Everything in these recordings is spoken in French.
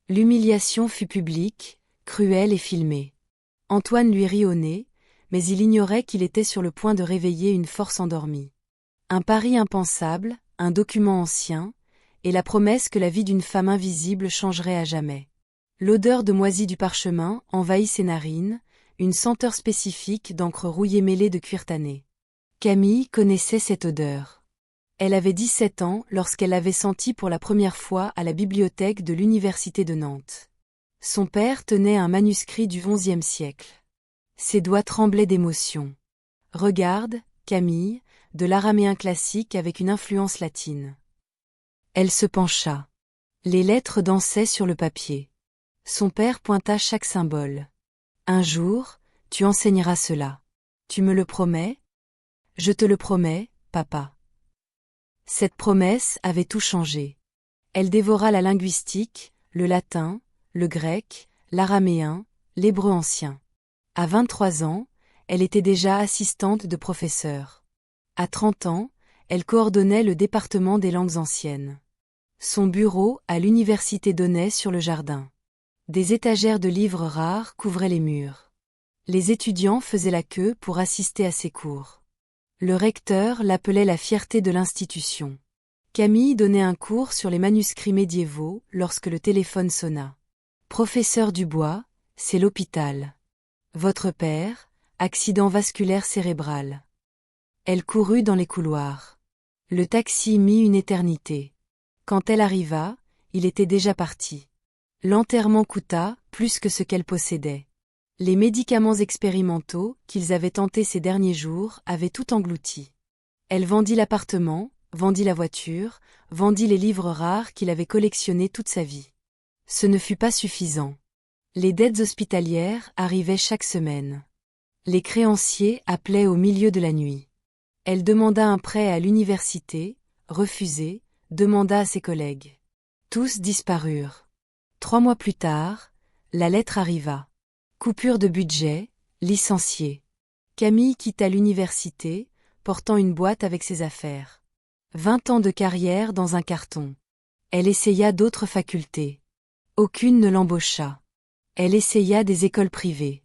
L'humiliation fut publique, cruelle et filmée. Antoine lui rit au nez, mais il ignorait qu'il était sur le point de réveiller une force endormie. Un pari impensable, un document ancien, et la promesse que la vie d'une femme invisible changerait à jamais. L'odeur de moisi du parchemin envahit ses narines, une senteur spécifique d'encre rouillée mêlée de cuir tanné. Camille connaissait cette odeur. Elle avait 17 ans lorsqu'elle l'avait sentie pour la première fois à la bibliothèque de l'Université de Nantes. Son père tenait un manuscrit du XIe siècle. Ses doigts tremblaient d'émotion. « Regarde, Camille », de l'araméen classique avec une influence latine. Elle se pencha. Les lettres dansaient sur le papier. Son père pointa chaque symbole. « Un jour, tu enseigneras cela. Tu me le promets ? » « Je te le promets, papa. » Cette promesse avait tout changé. Elle dévora la linguistique, le latin, le grec, l'araméen, l'hébreu ancien. À 23 ans, elle était déjà assistante de professeur. À 30 ans, elle coordonnait le département des langues anciennes. Son bureau à l'université donnait sur le jardin. Des étagères de livres rares couvraient les murs. Les étudiants faisaient la queue pour assister à ses cours. Le recteur l'appelait la fierté de l'institution. Camille donnait un cours sur les manuscrits médiévaux lorsque le téléphone sonna. « Professeur Dubois, c'est l'hôpital. Votre père, accident vasculaire cérébral. » Elle courut dans les couloirs. Le taxi mit une éternité. Quand elle arriva, il était déjà parti. L'enterrement coûta plus que ce qu'elle possédait. Les médicaments expérimentaux qu'ils avaient tentés ces derniers jours avaient tout englouti. Elle vendit l'appartement, vendit la voiture, vendit les livres rares qu'il avait collectionnés toute sa vie. Ce ne fut pas suffisant. Les dettes hospitalières arrivaient chaque semaine. Les créanciers appelaient au milieu de la nuit. Elle demanda un prêt à l'université, refusé, demanda à ses collègues. Tous disparurent. 3 mois plus tard, la lettre arriva. Coupure de budget, licencié. Camille quitta l'université, portant une boîte avec ses affaires. 20 ans de carrière dans un carton. Elle essaya d'autres facultés. Aucune ne l'embaucha. Elle essaya des écoles privées.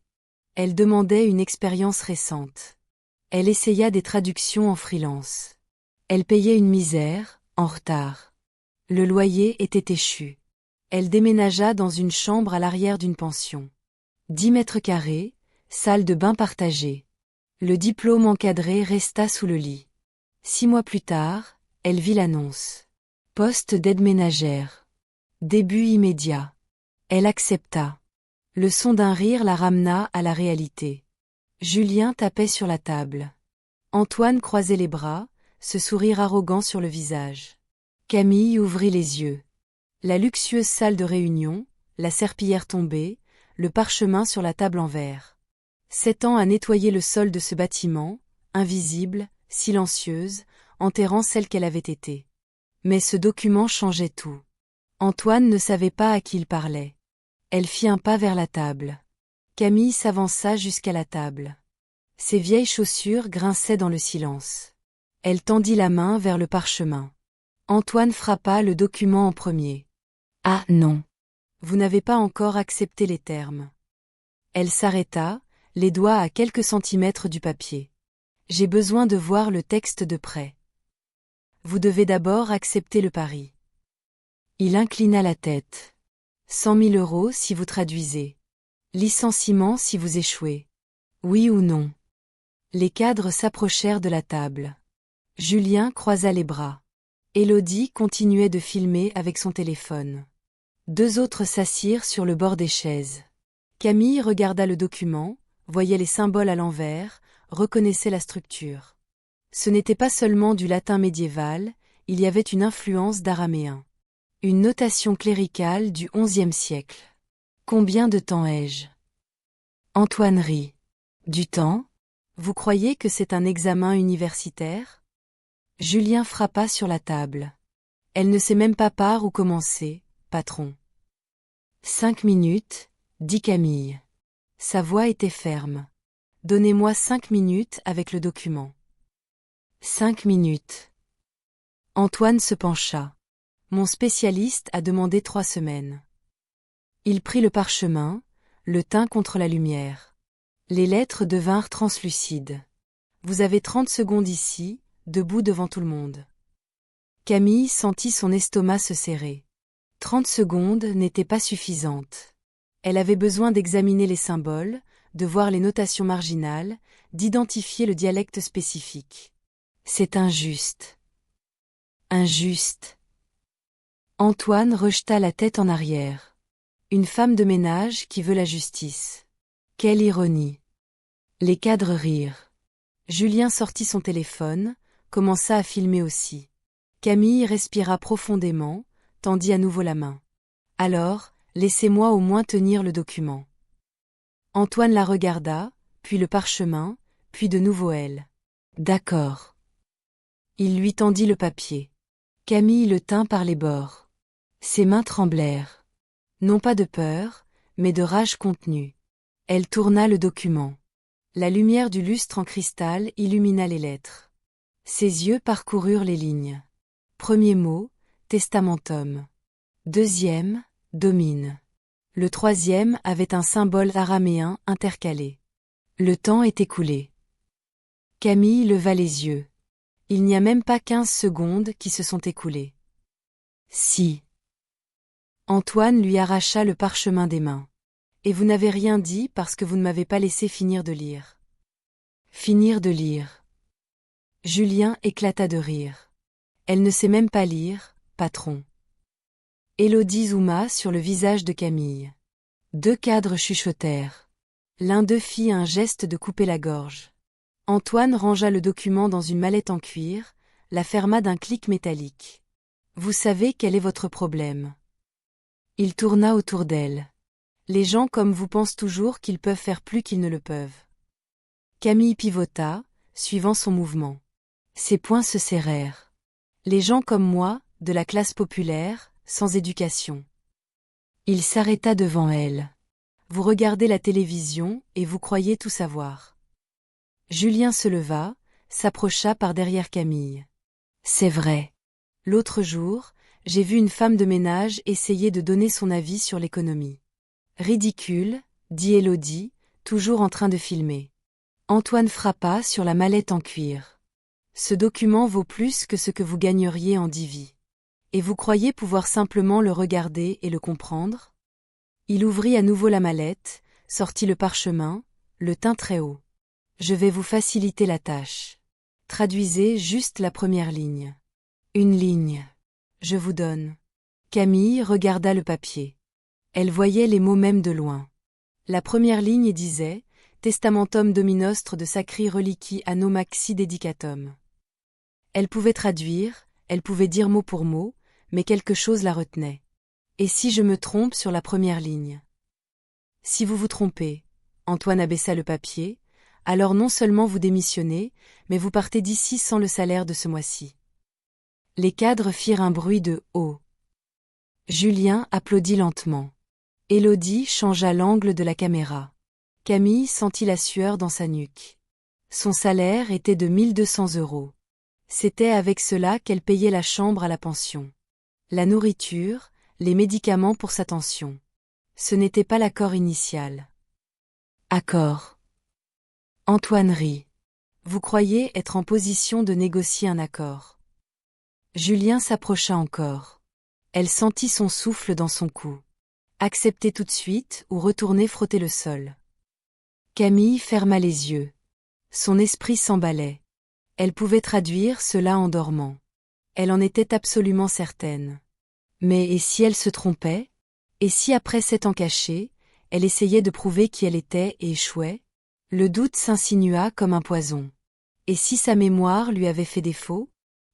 Elle demandait une expérience récente. Elle essaya des traductions en freelance. Elle payait une misère, en retard. Le loyer était échu. Elle déménagea dans une chambre à l'arrière d'une pension. 10 mètres carrés, salle de bain partagée. Le diplôme encadré resta sous le lit. 6 mois plus tard, elle vit l'annonce. Poste d'aide ménagère. Début immédiat. Elle accepta. Le son d'un rire la ramena à la réalité. Julien tapait sur la table. Antoine croisait les bras, ce sourire arrogant sur le visage. Camille ouvrit les yeux. La luxueuse salle de réunion, la serpillière tombée, le parchemin sur la table en verre. 7 ans à nettoyer le sol de ce bâtiment, invisible, silencieuse, enterrant celle qu'elle avait été. Mais ce document changeait tout. Antoine ne savait pas à qui il parlait. Elle fit un pas vers la table. Camille s'avança jusqu'à la table. Ses vieilles chaussures grinçaient dans le silence. Elle tendit la main vers le parchemin. Antoine frappa le document en premier. « Ah non. Vous n'avez pas encore accepté les termes. » Elle s'arrêta, les doigts à quelques centimètres du papier. « J'ai besoin de voir le texte de près. Vous devez d'abord accepter le pari. » Il inclina la tête. 100 000 € si vous traduisez. Licenciement si vous échouez. Oui ou non. Les cadres s'approchèrent de la table. Julien croisa les bras. Élodie continuait de filmer avec son téléphone. 2 autres s'assirent sur le bord des chaises. Camille regarda le document, voyait les symboles à l'envers, reconnaissait la structure. Ce n'était pas seulement du latin médiéval, il y avait une influence d'araméen. Une notation cléricale du XIe siècle. Combien de temps ai-je ? Antoine rit. Du temps ? Vous croyez que c'est un examen universitaire ? Julien frappa sur la table. Elle ne sait même pas par où commencer, patron. 5 minutes, dit Camille. Sa voix était ferme. Donnez-moi 5 minutes avec le document. 5 minutes. Antoine se pencha. Mon spécialiste a demandé 3 semaines. Il prit le parchemin, le tint contre la lumière. Les lettres devinrent translucides. Vous avez 30 secondes ici, debout devant tout le monde. Camille sentit son estomac se serrer. 30 secondes n'étaient pas suffisantes. Elle avait besoin d'examiner les symboles, de voir les notations marginales, d'identifier le dialecte spécifique. C'est injuste. Injuste. Antoine rejeta la tête en arrière. Une femme de ménage qui veut la justice. Quelle ironie. Les cadres rirent. Julien sortit son téléphone, commença à filmer aussi. Camille respira profondément, tendit à nouveau la main. Alors, laissez-moi au moins tenir le document. Antoine la regarda, puis le parchemin, puis de nouveau elle. D'accord. Il lui tendit le papier. Camille le tint par les bords. Ses mains tremblèrent. Non pas de peur, mais de rage contenue. Elle tourna le document. La lumière du lustre en cristal illumina les lettres. Ses yeux parcoururent les lignes. Premier mot, testamentum. Deuxième, domine. Le troisième avait un symbole araméen intercalé. Le temps est écoulé. Camille leva les yeux. Il n'y a même pas 15 secondes qui se sont écoulées. Si. Antoine lui arracha le parchemin des mains. Et vous n'avez rien dit parce que vous ne m'avez pas laissé finir de lire. Finir de lire. Julien éclata de rire. Elle ne sait même pas lire, patron. Élodie zooma sur le visage de Camille. 2 cadres chuchotèrent. L'un d'eux fit un geste de couper la gorge. Antoine rangea le document dans une mallette en cuir, la ferma d'un clic métallique. Vous savez quel est votre problème. Il tourna autour d'elle. Les gens comme vous pensent toujours qu'ils peuvent faire plus qu'ils ne le peuvent. Camille pivota, suivant son mouvement. Ses poings se serrèrent. Les gens comme moi, de la classe populaire, sans éducation. Il s'arrêta devant elle. Vous regardez la télévision et vous croyez tout savoir. Julien se leva, s'approcha par derrière Camille. C'est vrai. L'autre jour, j'ai vu une femme de ménage essayer de donner son avis sur l'économie. Ridicule, dit Élodie, toujours en train de filmer. Antoine frappa sur la mallette en cuir. Ce document vaut plus que ce que vous gagneriez en 10 vies. Et vous croyez pouvoir simplement le regarder et le comprendre? Il ouvrit à nouveau la mallette, sortit le parchemin, le tint très haut. Je vais vous faciliter la tâche. Traduisez juste la première ligne. Une ligne. Je vous donne. Camille regarda le papier. Elle voyait les mots même de loin. La première ligne disait « Testamentum Dominostre de Sacri Reliqui Anno Maxi Dedicatum ». Elle pouvait traduire, elle pouvait dire mot pour mot, mais quelque chose la retenait. Et si je me trompe sur la première ligne? Si vous vous trompez, Antoine abaissa le papier, alors non seulement vous démissionnez, mais vous partez d'ici sans le salaire de ce mois-ci. Les cadres firent un bruit de « oh ». Julien applaudit lentement. Élodie changea l'angle de la caméra. Camille sentit la sueur dans sa nuque. Son salaire était de 1200 €. C'était avec cela qu'elle payait la chambre à la pension. La nourriture, les médicaments pour sa tension. Ce n'était pas l'accord initial. Accord. Antoine rit. Vous croyez être en position de négocier un accord. Julien s'approcha encore. Elle sentit son souffle dans son cou. Accepter tout de suite ou retourner frotter le sol. Camille ferma les yeux. Son esprit s'emballait. Elle pouvait traduire cela en dormant. Elle en était absolument certaine. Mais et si elle se trompait? Et si après s'étant cachée, elle essayait de prouver qui elle était et échouait? Le doute s'insinua comme un poison. Et si sa mémoire lui avait fait défaut?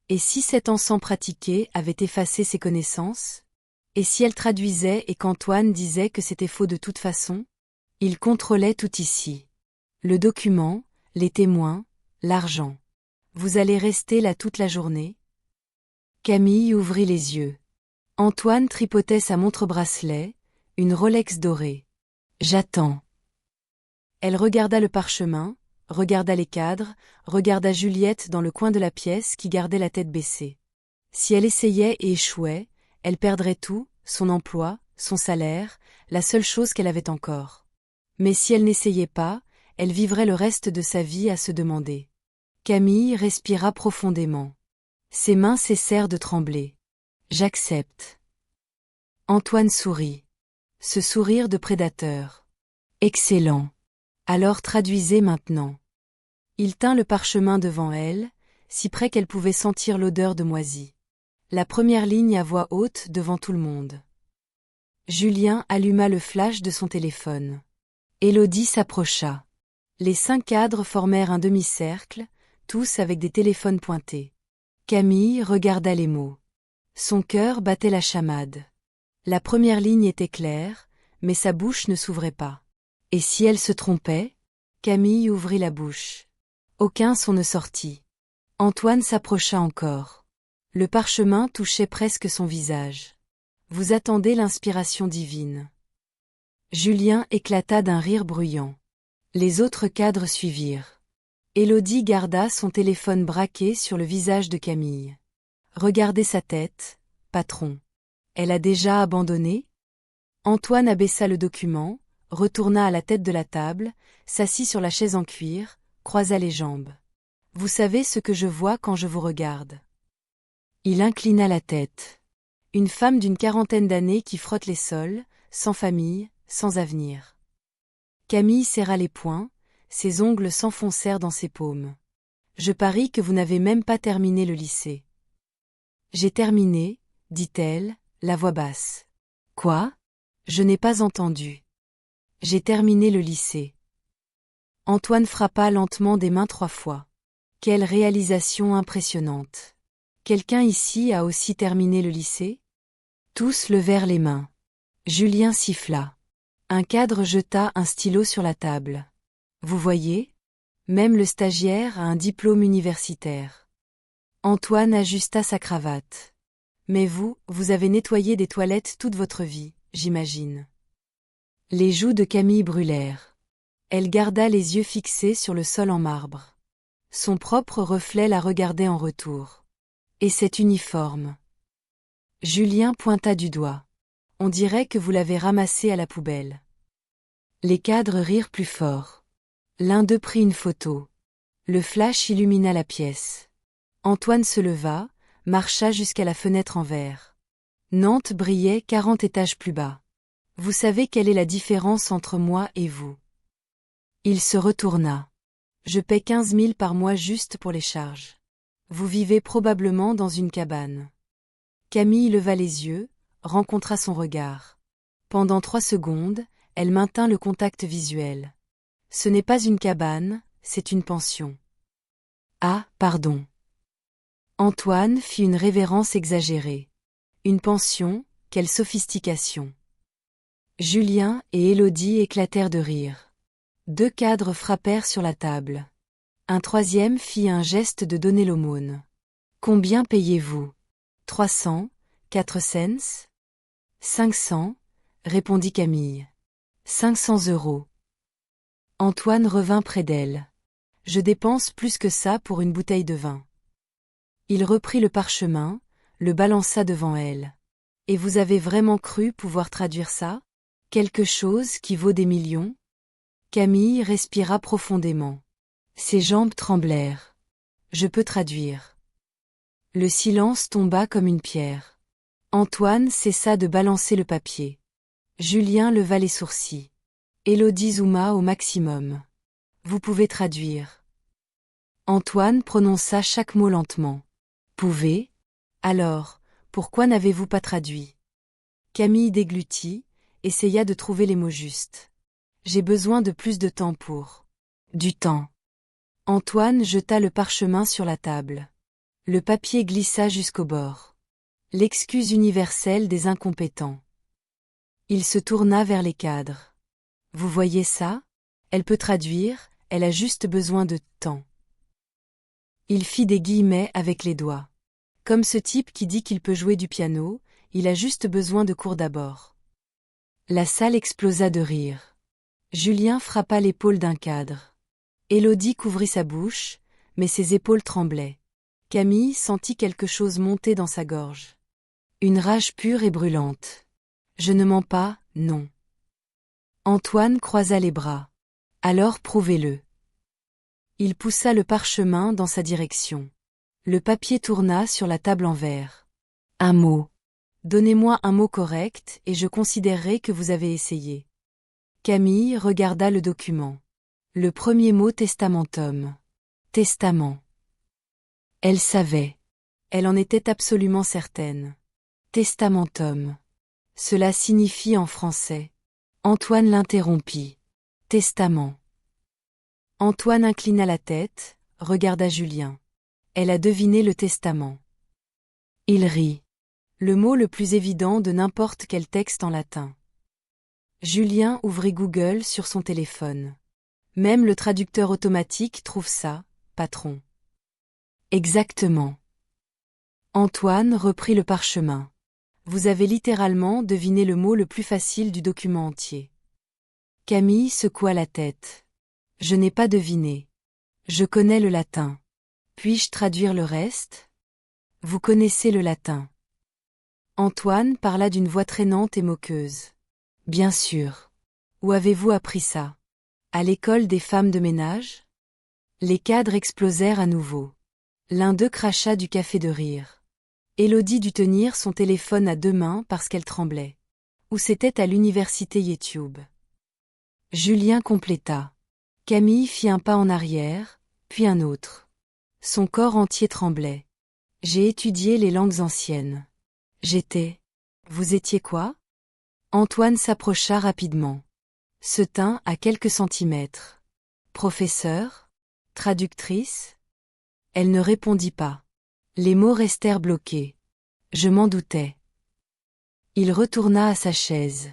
Et si cet encens pratiqué avait effacé ses connaissances? Et si elle traduisait et qu'Antoine disait que c'était faux de toute façon? Il contrôlait tout ici. Le document, les témoins, l'argent. Vous allez rester là toute la journée? Camille ouvrit les yeux. Antoine tripotait sa montre-bracelet, une Rolex dorée. J'attends. Elle regarda le parchemin, regarda les cadres, regarda Juliette dans le coin de la pièce qui gardait la tête baissée. Si elle essayait et échouait, elle perdrait tout, son emploi, son salaire, la seule chose qu'elle avait encore. Mais si elle n'essayait pas, elle vivrait le reste de sa vie à se demander. Camille respira profondément. Ses mains cessèrent de trembler. J'accepte. Antoine sourit. Ce sourire de prédateur. Excellent. Alors traduisez maintenant. Il tint le parchemin devant elle, si près qu'elle pouvait sentir l'odeur de moisi. La première ligne à voix haute devant tout le monde. Julien alluma le flash de son téléphone. Élodie s'approcha. Les 5 cadres formèrent un demi-cercle, tous avec des téléphones pointés. Camille regarda les mots. Son cœur battait la chamade. La première ligne était claire, mais sa bouche ne s'ouvrait pas. Et si elle se trompait? Camille ouvrit la bouche. Aucun son ne sortit. Antoine s'approcha encore. Le parchemin touchait presque son visage. Vous attendez l'inspiration divine. Julien éclata d'un rire bruyant. Les autres cadres suivirent. Élodie garda son téléphone braqué sur le visage de Camille. Regardez sa tête, patron. Elle a déjà abandonné? Antoine abaissa le document, retourna à la tête de la table, s'assit sur la chaise en cuir, croisa les jambes. Vous savez ce que je vois quand je vous regarde. Il inclina la tête. Une femme d'une 40aine d'années qui frotte les sols, sans famille, sans avenir. Camille serra les poings, ses ongles s'enfoncèrent dans ses paumes. Je parie que vous n'avez même pas terminé le lycée. J'ai terminé, dit-elle, la voix basse. Quoi? Je n'ai pas entendu. J'ai terminé le lycée. Antoine frappa lentement des mains 3 fois. Quelle réalisation impressionnante. Quelqu'un ici a aussi terminé le lycée? Tous levèrent les mains. Julien siffla. Un cadre jeta un stylo sur la table. Vous voyez? Même le stagiaire a un diplôme universitaire. Antoine ajusta sa cravate. Mais vous avez nettoyé des toilettes toute votre vie, j'imagine. Les joues de Camille brûlèrent. Elle garda les yeux fixés sur le sol en marbre. Son propre reflet la regardait en retour. Et cet uniforme? Julien pointa du doigt. On dirait que vous l'avez ramassé à la poubelle. Les cadres rirent plus fort. L'un d'eux prit une photo. Le flash illumina la pièce. Antoine se leva, marcha jusqu'à la fenêtre en verre. Nantes brillait 40 étages plus bas. Vous savez quelle est la différence entre moi et vous? Il se retourna. Je paie 15 000 par mois juste pour les charges. Vous vivez probablement dans une cabane. Camille leva les yeux, rencontra son regard. Pendant 3 secondes, elle maintint le contact visuel. Ce n'est pas une cabane, c'est une pension. Ah, pardon. Antoine fit une révérence exagérée. Une pension, quelle sophistication. Julien et Élodie éclatèrent de rire. 2 cadres frappèrent sur la table. Un 3e fit un geste de donner l'aumône. Combien payez-vous? 300, 4 cents? 500, répondit Camille. 500 €. Antoine revint près d'elle. Je dépense plus que ça pour une bouteille de vin. Il reprit le parchemin, le balança devant elle. Et vous avez vraiment cru pouvoir traduire ça? Quelque chose qui vaut des millions? Camille respira profondément. Ses jambes tremblèrent. Je peux traduire. Le silence tomba comme une pierre. Antoine cessa de balancer le papier. Julien leva les sourcils. Élodie zooma au maximum. Vous pouvez traduire. Antoine prononça chaque mot lentement. Pouvez? Alors, pourquoi n'avez-vous pas traduit? Camille déglutit, essaya de trouver les mots justes. J'ai besoin de plus de temps pour. Du temps. Antoine jeta le parchemin sur la table. Le papier glissa jusqu'au bord. L'excuse universelle des incompétents. Il se tourna vers les cadres. Vous voyez ça? Elle peut traduire, elle a juste besoin de temps. Il fit des guillemets avec les doigts. Comme ce type qui dit qu'il peut jouer du piano, il a juste besoin de cours d'abord. La salle explosa de rire. Julien frappa l'épaule d'un cadre. Élodie couvrit sa bouche, mais ses épaules tremblaient. Camille sentit quelque chose monter dans sa gorge. Une rage pure et brûlante. Je ne mens pas, non. Antoine croisa les bras. Alors prouvez-le. Il poussa le parchemin dans sa direction. Le papier tourna sur la table en verre. Un mot. Donnez-moi un mot correct et je considérerai que vous avez essayé. Camille regarda le document. Le premier mot testamentum. Testament. Elle savait. Elle en était absolument certaine. Testamentum. Cela signifie en français. Antoine l'interrompit. Testament. Antoine inclina la tête, regarda Julien. Elle a deviné le testament. Il rit. Le mot le plus évident de n'importe quel texte en latin. Julien ouvrit Google sur son téléphone. Même le traducteur automatique trouve ça, patron. Exactement. Antoine reprit le parchemin. Vous avez littéralement deviné le mot le plus facile du document entier. Camille secoua la tête. Je n'ai pas deviné. Je connais le latin. Puis-je traduire le reste? Vous connaissez le latin. Antoine parla d'une voix traînante et moqueuse. Bien sûr. Où avez-vous appris ça? À l'école des femmes de ménage? Les cadres explosèrent à nouveau. L'un d'eux cracha du café de rire. Élodie dut tenir son téléphone à deux mains parce qu'elle tremblait. Ou c'était à l'université YouTube. Julien compléta. Camille fit un pas en arrière, puis un autre. Son corps entier tremblait. J'ai étudié les langues anciennes. J'étais. Vous étiez quoi? Antoine s'approcha rapidement. Se tint à quelques centimètres. Professeur? Traductrice? Elle ne répondit pas. Les mots restèrent bloqués. Je m'en doutais. Il retourna à sa chaise.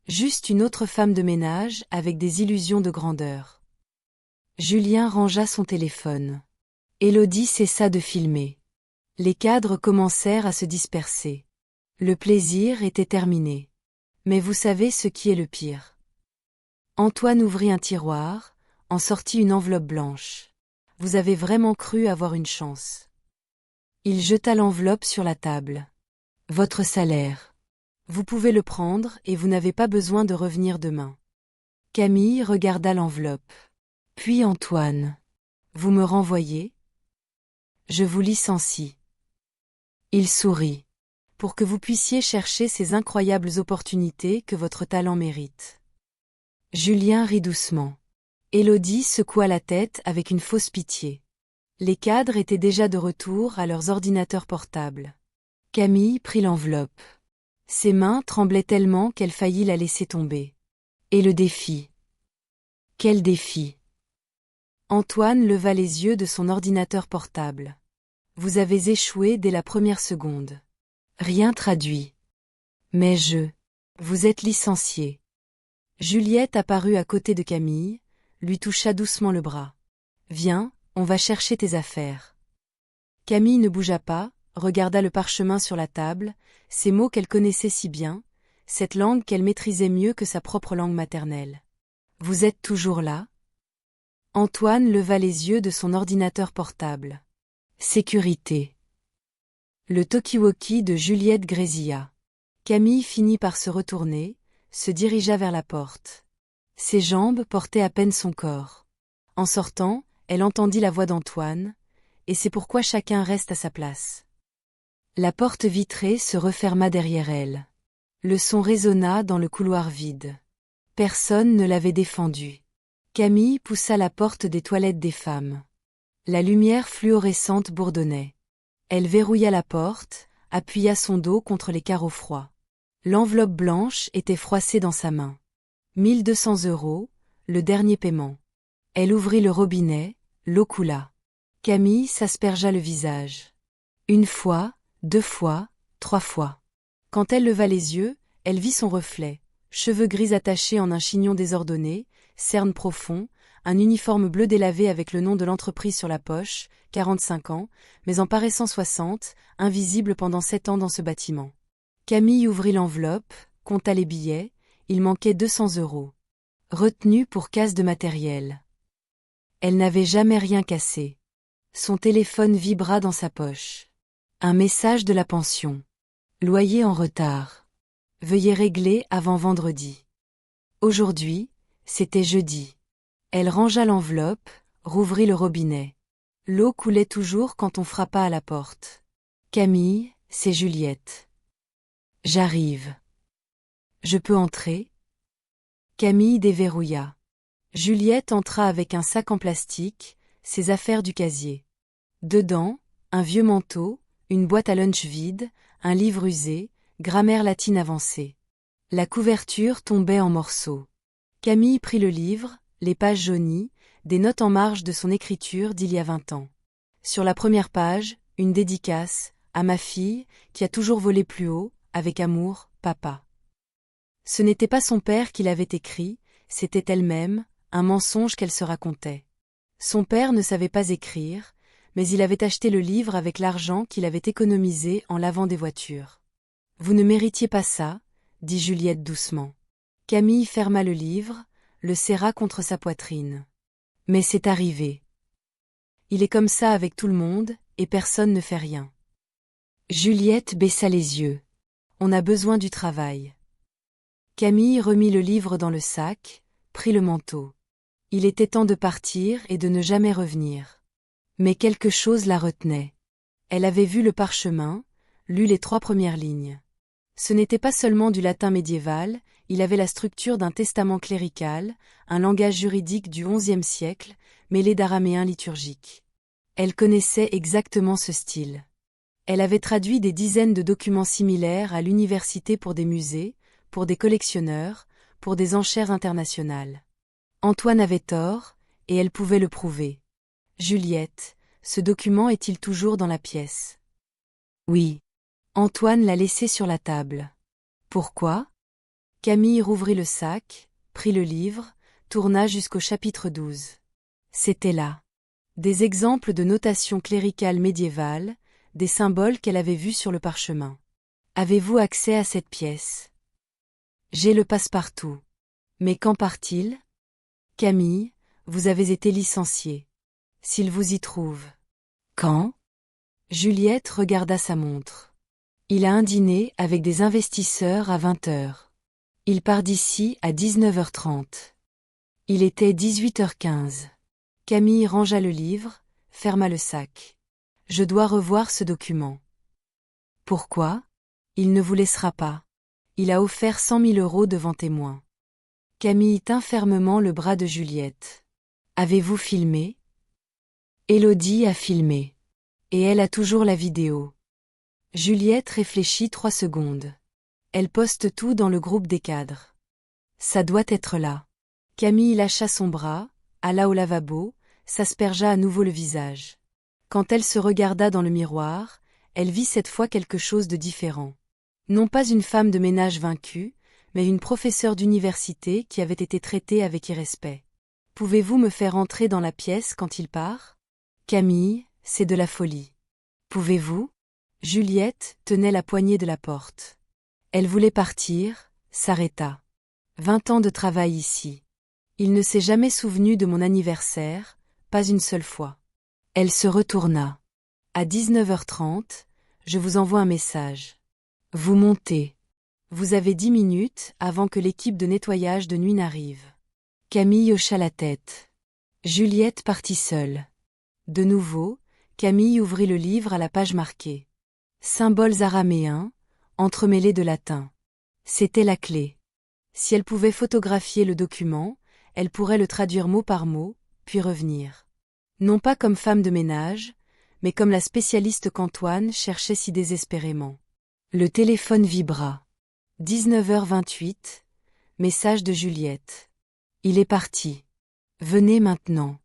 Juste une autre femme de ménage avec des illusions de grandeur. Julien rangea son téléphone. Élodie cessa de filmer. Les cadres commencèrent à se disperser. Le plaisir était terminé. Mais vous savez ce qui est le pire. Antoine ouvrit un tiroir, en sortit une enveloppe blanche. Vous avez vraiment cru avoir une chance. Il jeta l'enveloppe sur la table. Votre salaire. Vous pouvez le prendre et vous n'avez pas besoin de revenir demain. Camille regarda l'enveloppe. Puis Antoine. Vous me renvoyez? Je vous licencie. Il sourit. Pour que vous puissiez chercher ces incroyables opportunités que votre talent mérite. Julien rit doucement. Élodie secoua la tête avec une fausse pitié. Les cadres étaient déjà de retour à leurs ordinateurs portables. Camille prit l'enveloppe. Ses mains tremblaient tellement qu'elle faillit la laisser tomber. Et le défi. Quel défi? Antoine leva les yeux de son ordinateur portable. Vous avez échoué dès la première seconde. Rien traduit. Mais vous êtes licencié. Juliette apparut à côté de Camille, lui toucha doucement le bras. Viens, on va chercher tes affaires. Camille ne bougea pas, regarda le parchemin sur la table, ces mots qu'elle connaissait si bien, cette langue qu'elle maîtrisait mieux que sa propre langue maternelle. Vous êtes toujours là? Antoine leva les yeux de son ordinateur portable. Sécurité. Le talkie-walkie de Juliette grésilla. Camille finit par se retourner, se dirigea vers la porte. Ses jambes portaient à peine son corps. En sortant, elle entendit la voix d'Antoine, et c'est pourquoi chacun reste à sa place. La porte vitrée se referma derrière elle. Le son résonna dans le couloir vide. Personne ne l'avait défendu. Camille poussa la porte des toilettes des femmes. La lumière fluorescente bourdonnait. Elle verrouilla la porte, appuya son dos contre les carreaux froids. L'enveloppe blanche était froissée dans sa main. 1200 €, le dernier paiement. Elle ouvrit le robinet, l'eau coula. Camille s'aspergea le visage. Une fois, deux fois, trois fois. Quand elle leva les yeux, elle vit son reflet, cheveux gris attachés en un chignon désordonné, cernes profonds, un uniforme bleu délavé avec le nom de l'entreprise sur la poche, 45 ans, mais en paraissant 60, invisible pendant 7 ans dans ce bâtiment. Camille ouvrit l'enveloppe, compta les billets, il manquait 200 €. Retenue pour casse de matériel. Elle n'avait jamais rien cassé. Son téléphone vibra dans sa poche. Un message de la pension. Loyer en retard. Veuillez régler avant vendredi. Aujourd'hui, c'était jeudi. Elle rangea l'enveloppe, rouvrit le robinet. L'eau coulait toujours quand on frappa à la porte. Camille, c'est Juliette. J'arrive. Je peux entrer? Camille déverrouilla. Juliette entra avec un sac en plastique, ses affaires du casier. Dedans, un vieux manteau, une boîte à lunch vide, un livre usé, grammaire latine avancée. La couverture tombait en morceaux. Camille prit le livre, les pages jaunies, des notes en marge de son écriture d'il y a 20 ans. Sur la première page, une dédicace, à ma fille, qui a toujours volé plus haut, avec amour, papa. Ce n'était pas son père qui l'avait écrit, c'était elle-même, un mensonge qu'elle se racontait. Son père ne savait pas écrire, mais il avait acheté le livre avec l'argent qu'il avait économisé en lavant des voitures. Vous ne méritiez pas ça, dit Juliette doucement. Camille ferma le livre, le serra contre sa poitrine. Mais c'est arrivé. Il est comme ça avec tout le monde, et personne ne fait rien. Juliette baissa les yeux. On a besoin du travail. Camille remit le livre dans le sac, prit le manteau. Il était temps de partir et de ne jamais revenir. Mais quelque chose la retenait. Elle avait vu le parchemin, lu les 3 premières lignes. Ce n'était pas seulement du latin médiéval, il avait la structure d'un testament clérical, un langage juridique du XIe siècle, mêlé d'araméen liturgique. Elle connaissait exactement ce style. Elle avait traduit des dizaines de documents similaires à l'université pour des musées, pour des collectionneurs, pour des enchères internationales. Antoine avait tort, et elle pouvait le prouver. Juliette, ce document est-il toujours dans la pièce? Oui. Antoine l'a laissé sur la table. Pourquoi? Camille rouvrit le sac, prit le livre, tourna jusqu'au chapitre 12. C'était là. Des exemples de notation cléricale médiévale, des symboles qu'elle avait vus sur le parchemin. Avez-vous accès à cette pièce? J'ai le passe-partout. Mais quand part-il? Camille, vous avez été licenciée. S'il vous y trouve. Quand? Juliette regarda sa montre. Il a un dîner avec des investisseurs à 20h. Il part d'ici à 19h30. Il était 18h15. Camille rangea le livre, ferma le sac. Je dois revoir ce document. Pourquoi? Il ne vous laissera pas. Il a offert 100 000 € devant témoin. Camille tint fermement le bras de Juliette. Avez-vous filmé? Élodie a filmé. Et elle a toujours la vidéo. Juliette réfléchit 3 secondes. Elle poste tout dans le groupe des cadres. Ça doit être là. Camille lâcha son bras, alla au lavabo, s'aspergea à nouveau le visage. Quand elle se regarda dans le miroir, elle vit cette fois quelque chose de différent. Non pas une femme de ménage vaincue, mais une professeure d'université qui avait été traitée avec irrespect. Pouvez-vous me faire entrer dans la pièce quand il part? Camille, c'est de la folie. Pouvez-vous? Juliette tenait la poignée de la porte. Elle voulait partir, s'arrêta. 20 ans de travail ici. Il ne s'est jamais souvenu de mon anniversaire, pas une seule fois. Elle se retourna. À 19h30, je vous envoie un message. Vous montez. Vous avez 10 minutes avant que l'équipe de nettoyage de nuit n'arrive. Camille hocha la tête. Juliette partit seule. De nouveau, Camille ouvrit le livre à la page marquée. Symboles araméens, entremêlés de latin. C'était la clé. Si elle pouvait photographier le document, elle pourrait le traduire mot par mot, puis revenir. Non pas comme femme de ménage, mais comme la spécialiste qu'Antoine cherchait si désespérément. Le téléphone vibra. 19h28, message de Juliette. Il est parti. Venez maintenant.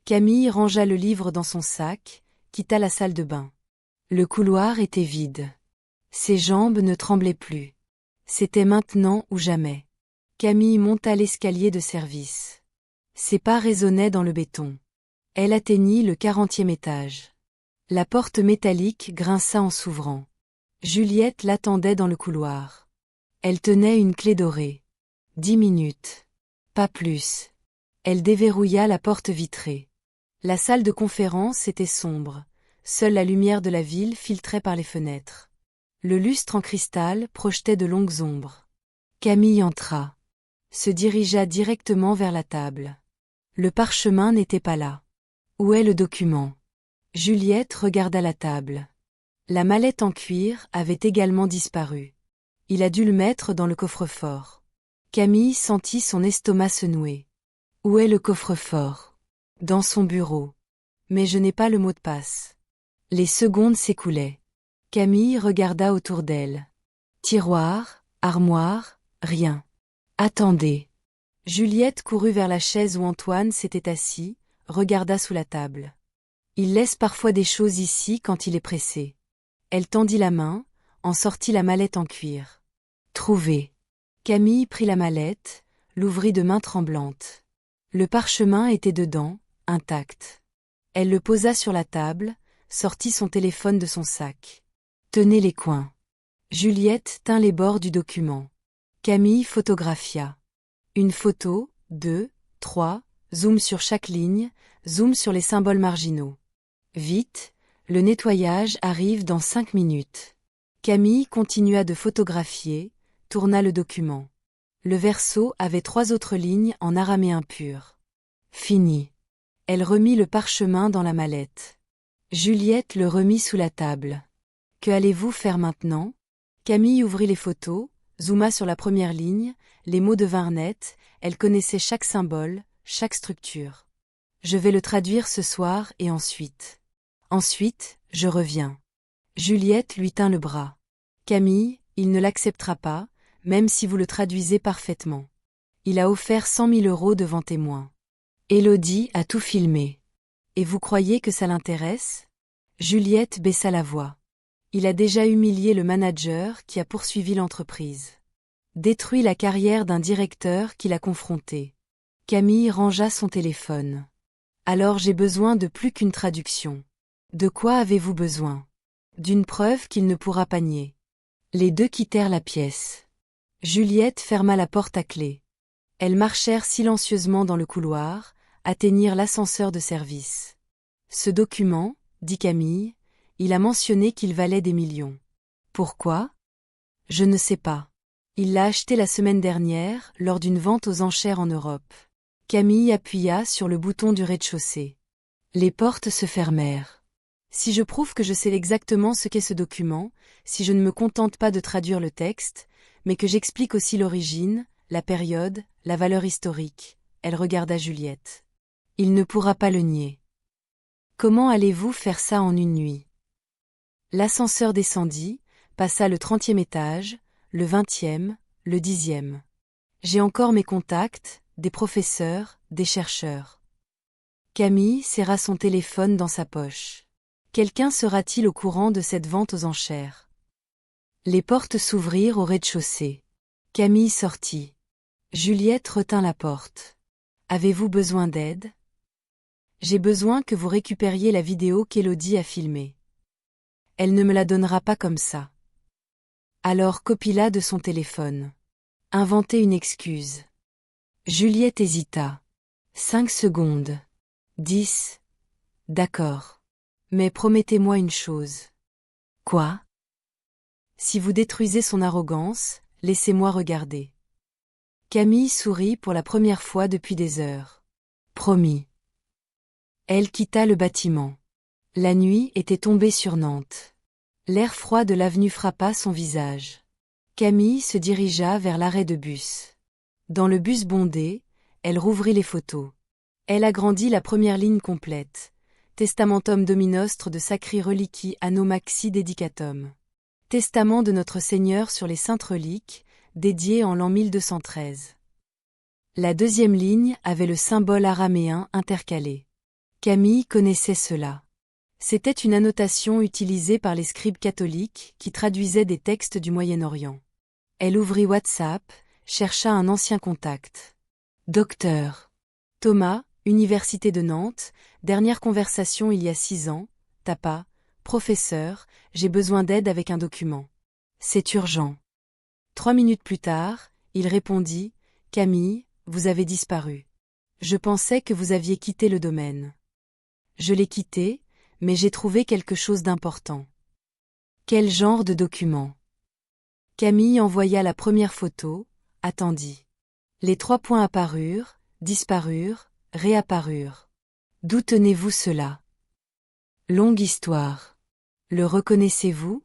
Camille rangea le livre dans son sac, quitta la salle de bain. Le couloir était vide. Ses jambes ne tremblaient plus. C'était maintenant ou jamais. Camille monta l'escalier de service. Ses pas résonnaient dans le béton. Elle atteignit le 40e étage. La porte métallique grinça en s'ouvrant. Juliette l'attendait dans le couloir. Elle tenait une clé dorée. 10 minutes. Pas plus. Elle déverrouilla la porte vitrée. La salle de conférence était sombre. Seule la lumière de la ville filtrait par les fenêtres. Le lustre en cristal projetait de longues ombres. Camille entra. Se dirigea directement vers la table. Le parchemin n'était pas là. Où est le document? Juliette regarda la table. La mallette en cuir avait également disparu. Il a dû le mettre dans le coffre-fort. Camille sentit son estomac se nouer. Où est le coffre-fort? Dans son bureau. Mais je n'ai pas le mot de passe. Les secondes s'écoulaient. Camille regarda autour d'elle. Tiroir, armoire, rien. Attendez. Juliette courut vers la chaise où Antoine s'était assis, regarda sous la table. Il laisse parfois des choses ici quand il est pressé. Elle tendit la main, en sortit la mallette en cuir. Trouvé. Camille prit la mallette, l'ouvrit de main tremblante. Le parchemin était dedans, intact. Elle le posa sur la table, sortit son téléphone de son sac. Tenez les coins. Juliette tint les bords du document. Camille photographia. Une photo, 2, 3, zoom sur chaque ligne, zoom sur les symboles marginaux. Vite, le nettoyage arrive dans 5 minutes. Camille continua de photographier, tourna le document. Le verso avait 3 autres lignes en araméen pur. Fini. Elle remit le parchemin dans la mallette. Juliette le remit sous la table. Que allez-vous faire maintenant? Camille ouvrit les photos, zooma sur la première ligne, les mots devinrent nets, elle connaissait chaque symbole, chaque structure. Je vais le traduire ce soir et ensuite. Ensuite, je reviens. Juliette lui tint le bras. Camille, il ne l'acceptera pas, même si vous le traduisez parfaitement. Il a offert 100 000 € devant témoins. Élodie a tout filmé. Et vous croyez que ça l'intéresse? Juliette baissa la voix. Il a déjà humilié le manager qui a poursuivi l'entreprise. Détruit la carrière d'un directeur qui l'a confronté. Camille rangea son téléphone. Alors j'ai besoin de plus qu'une traduction. De quoi avez-vous besoin? D'une preuve qu'il ne pourra pas nier. Les deux quittèrent la pièce. Juliette ferma la porte à clé. Elles marchèrent silencieusement dans le couloir, atteignirent l'ascenseur de service. Ce document, dit Camille, il a mentionné qu'il valait des millions. Pourquoi? Je ne sais pas. Il l'a acheté la semaine dernière, lors d'une vente aux enchères en Europe. Camille appuya sur le bouton du rez-de-chaussée. Les portes se fermèrent. Si je prouve que je sais exactement ce qu'est ce document, si je ne me contente pas de traduire le texte, mais que j'explique aussi l'origine, la période, la valeur historique, elle regarda Juliette. Il ne pourra pas le nier. Comment allez-vous faire ça en une nuit? L'ascenseur descendit, passa le 30e étage, le 20e, le 10e. J'ai encore mes contacts, des professeurs, des chercheurs. Camille serra son téléphone dans sa poche. Quelqu'un sera-t-il au courant de cette vente aux enchères? Les portes s'ouvrirent au rez-de-chaussée. Camille sortit. Juliette retint la porte. Avez-vous besoin d'aide? J'ai besoin que vous récupériez la vidéo qu'Élodie a filmée. Elle ne me la donnera pas comme ça. Alors copie-la de son téléphone. Inventez une excuse. Juliette hésita. 5 secondes. 10. D'accord. Mais promettez-moi une chose. Quoi? Si vous détruisez son arrogance, laissez-moi regarder. Camille sourit pour la première fois depuis des heures. Promis. Elle quitta le bâtiment. La nuit était tombée sur Nantes. L'air froid de l'avenue frappa son visage. Camille se dirigea vers l'arrêt de bus. Dans le bus bondé, elle rouvrit les photos. Elle agrandit la première ligne complète. Testamentum Dominostre de Sacri Reliqui Anno Maxi Dedicatum. Testament de notre Seigneur sur les saintes reliques, dédié en l'an 1213. La deuxième ligne avait le symbole araméen intercalé. Camille connaissait cela. C'était une annotation utilisée par les scribes catholiques qui traduisaient des textes du Moyen-Orient. Elle ouvrit WhatsApp, chercha un ancien contact. Docteur Thomas, Université de Nantes, dernière conversation il y a 6 ans, tapa, professeur, j'ai besoin d'aide avec un document. C'est urgent. 3 minutes plus tard, il répondit, Camille, vous avez disparu. Je pensais que vous aviez quitté le domaine. Je l'ai quitté, mais j'ai trouvé quelque chose d'important. Quel genre de document? Camille envoya la première photo, attendit. Les 3 points apparurent, disparurent, réapparurent. D'où tenez-vous cela? Longue histoire. Le reconnaissez-vous?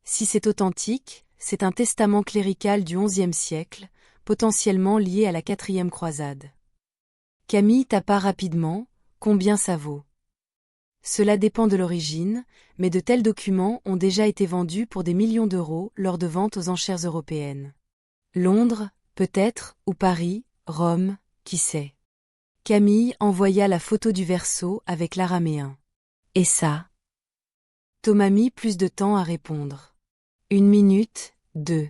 Si c'est authentique, c'est un testament clérical du XIe siècle, potentiellement lié à la 4e croisade. Camille tapa rapidement, combien ça vaut? Cela dépend de l'origine, mais de tels documents ont déjà été vendus pour des millions d'euros lors de ventes aux enchères européennes. Londres, peut-être, ou Paris, Rome, qui sait. Camille envoya la photo du verso avec l'araméen. Et ça? Thomas mit plus de temps à répondre. 1 minute, 2.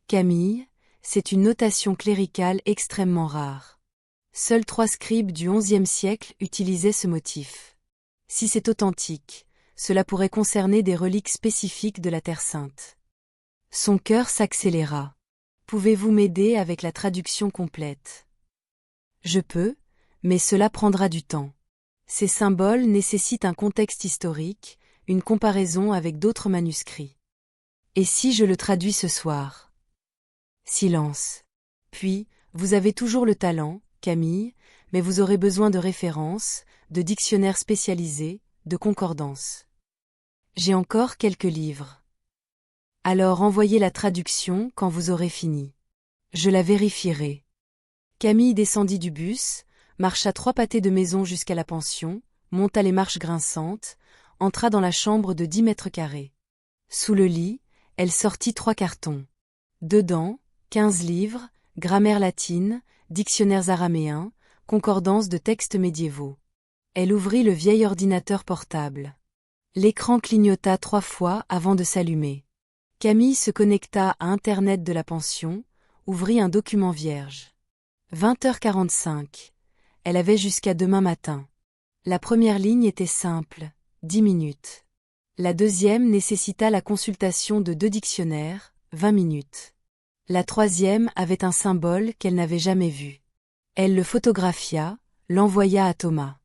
Camille, c'est une notation cléricale extrêmement rare. Seuls 3 scribes du XIe siècle utilisaient ce motif. Si c'est authentique, cela pourrait concerner des reliques spécifiques de la Terre Sainte. Son cœur s'accéléra. Pouvez-vous m'aider avec la traduction complète? Je peux, mais cela prendra du temps. Ces symboles nécessitent un contexte historique, une comparaison avec d'autres manuscrits. Et si je le traduis ce soir? Silence. Puis, vous avez toujours le talent, Camille, mais vous aurez besoin de références, de dictionnaires spécialisés, de concordances. J'ai encore quelques livres. Alors envoyez la traduction quand vous aurez fini. Je la vérifierai. Camille descendit du bus, marcha 3 pâtés de maison jusqu'à la pension, monta les marches grinçantes, entra dans la chambre de 10 mètres carrés. Sous le lit, elle sortit 3 cartons. Dedans, 15 livres, grammaire latine, dictionnaires araméens, concordances de textes médiévaux. Elle ouvrit le vieil ordinateur portable. L'écran clignota 3 fois avant de s'allumer. Camille se connecta à Internet de la pension, ouvrit un document vierge. 20h45. Elle avait jusqu'à demain matin. La première ligne était simple, 10 minutes. La deuxième nécessita la consultation de 2 dictionnaires, 20 minutes. La troisième avait un symbole qu'elle n'avait jamais vu. Elle le photographia, l'envoya à Thomas.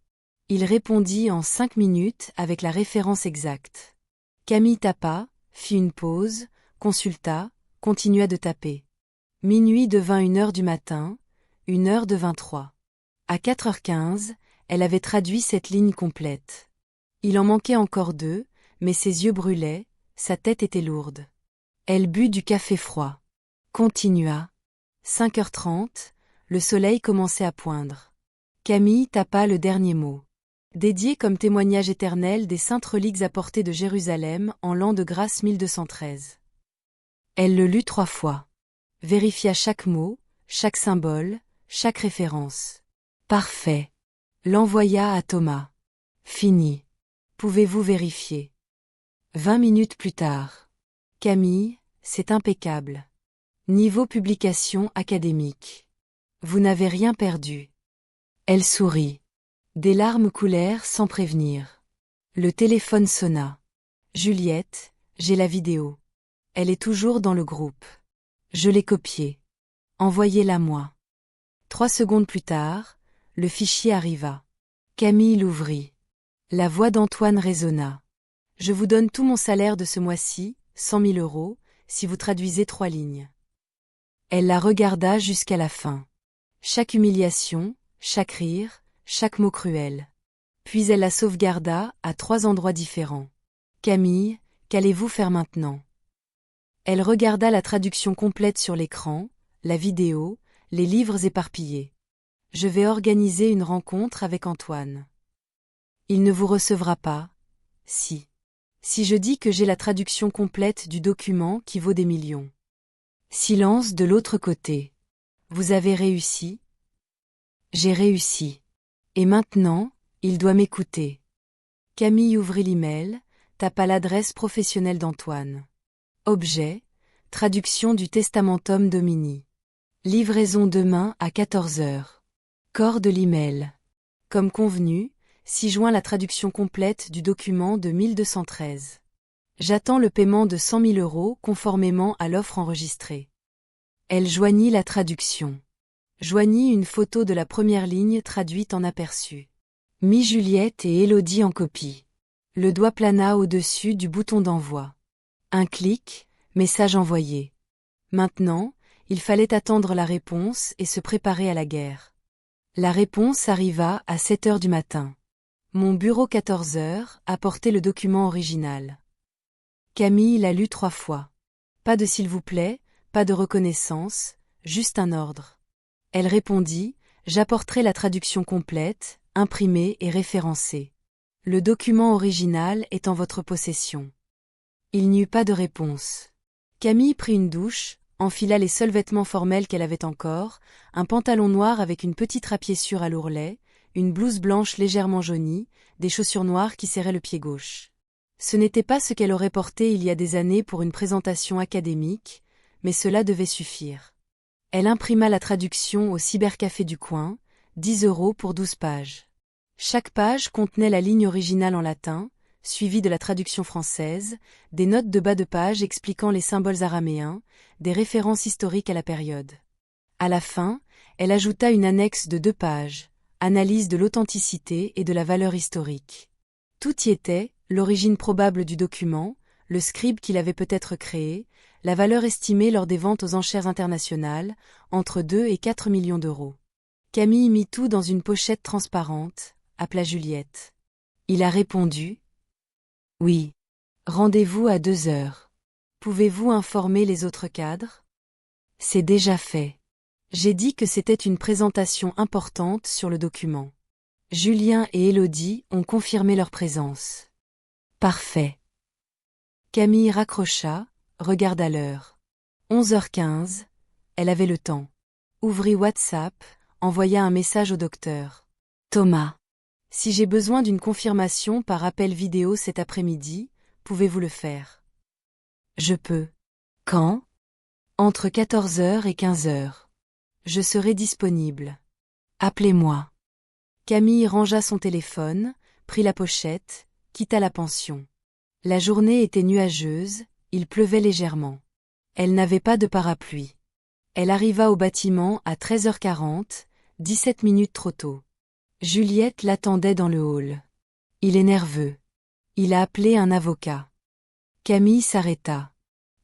Il répondit en 5 minutes avec la référence exacte. Camille tapa, fit une pause, consulta, continua de taper. Minuit devint 1h du matin, 1h devint 3. À 4h15, elle avait traduit cette ligne complète. Il en manquait encore 2, mais ses yeux brûlaient, sa tête était lourde. Elle but du café froid. Continua. 5h30, le soleil commençait à poindre. Camille tapa le dernier mot. Dédié comme témoignage éternel des saintes reliques apportées de Jérusalem en l'an de grâce 1213. Elle le lut 3 fois. Vérifia chaque mot, chaque symbole, chaque référence. Parfait. L'envoya à Thomas. Fini. Pouvez-vous vérifier? 20 minutes plus tard. Camille, c'est impeccable. Niveau publication académique. Vous n'avez rien perdu. Elle sourit. Des larmes coulèrent sans prévenir. Le téléphone sonna. Juliette, j'ai la vidéo. Elle est toujours dans le groupe. Je l'ai copiée. Envoyez-la moi. 3 secondes plus tard, le fichier arriva. Camille l'ouvrit. La voix d'Antoine résonna. Je vous donne tout mon salaire de ce mois-ci, 100 000 euros, si vous traduisez 3 lignes. Elle la regarda jusqu'à la fin. Chaque humiliation, chaque rire, chaque mot cruel. Puis elle la sauvegarda à 3 endroits différents. Camille, qu'allez-vous faire maintenant? Elle regarda la traduction complète sur l'écran, la vidéo, les livres éparpillés. Je vais organiser une rencontre avec Antoine. Il ne vous recevra pas, si. Si je dis que j'ai la traduction complète du document qui vaut des millions. Silence de l'autre côté. Vous avez réussi? J'ai réussi. Et maintenant, il doit m'écouter. Camille ouvrit l'email, tapa l'adresse professionnelle d'Antoine. Objet, traduction du Testamentum Domini. Livraison demain à 14h. Corps de l'email. Comme convenu, 6 juin la traduction complète du document de 1213. J'attends le paiement de 100 000 euros conformément à l'offre enregistrée. Elle joignit la traduction. Joignit une photo de la première ligne traduite en aperçu. Mit Juliette et Élodie en copie. Le doigt plana au-dessus du bouton d'envoi. Un clic, message envoyé. Maintenant, il fallait attendre la réponse et se préparer à la guerre. La réponse arriva à 7 heures du matin. Mon bureau 14 heures, apportait le document original. Camille l'a lu 3 fois. Pas de s'il vous plaît, pas de reconnaissance, juste un ordre. Elle répondit, j'apporterai la traduction complète, imprimée et référencée. Le document original est en votre possession. Il n'y eut pas de réponse. Camille prit une douche, enfila les seuls vêtements formels qu'elle avait encore, un pantalon noir avec une petite rapiécure à l'ourlet, une blouse blanche légèrement jaunie, des chaussures noires qui serraient le pied gauche. Ce n'était pas ce qu'elle aurait porté il y a des années pour une présentation académique, mais cela devait suffire. Elle imprima la traduction au cybercafé du coin, 10 € pour 12 pages. Chaque page contenait la ligne originale en latin, suivie de la traduction française, des notes de bas de page expliquant les symboles araméens, des références historiques à la période. À la fin, elle ajouta une annexe de 2 pages, analyse de l'authenticité et de la valeur historique. Tout y était, l'origine probable du document, le scribe qu'il avait peut-être créé, la valeur estimée lors des ventes aux enchères internationales, entre 2 et 4 millions d'euros. Camille mit tout dans une pochette transparente, appela Juliette. Il a répondu. Oui. Rendez-vous à 2 heures. Pouvez-vous informer les autres cadres? C'est déjà fait. J'ai dit que c'était une présentation importante sur le document. Julien et Élodie ont confirmé leur présence. Parfait. Camille raccrocha, regarda l'heure. 11h15, elle avait le temps. Ouvrit WhatsApp, envoya un message au docteur. Thomas. Si j'ai besoin d'une confirmation par appel vidéo cet après-midi, pouvez-vous le faire? Je peux. Quand? Entre 14h et 15h. Je serai disponible. Appelez-moi. Camille rangea son téléphone, prit la pochette, quitta la pension. La journée était nuageuse, il pleuvait légèrement. Elle n'avait pas de parapluie. Elle arriva au bâtiment à 13h40, 17 minutes trop tôt. Juliette l'attendait dans le hall. Il est nerveux. Il a appelé un avocat. Camille s'arrêta.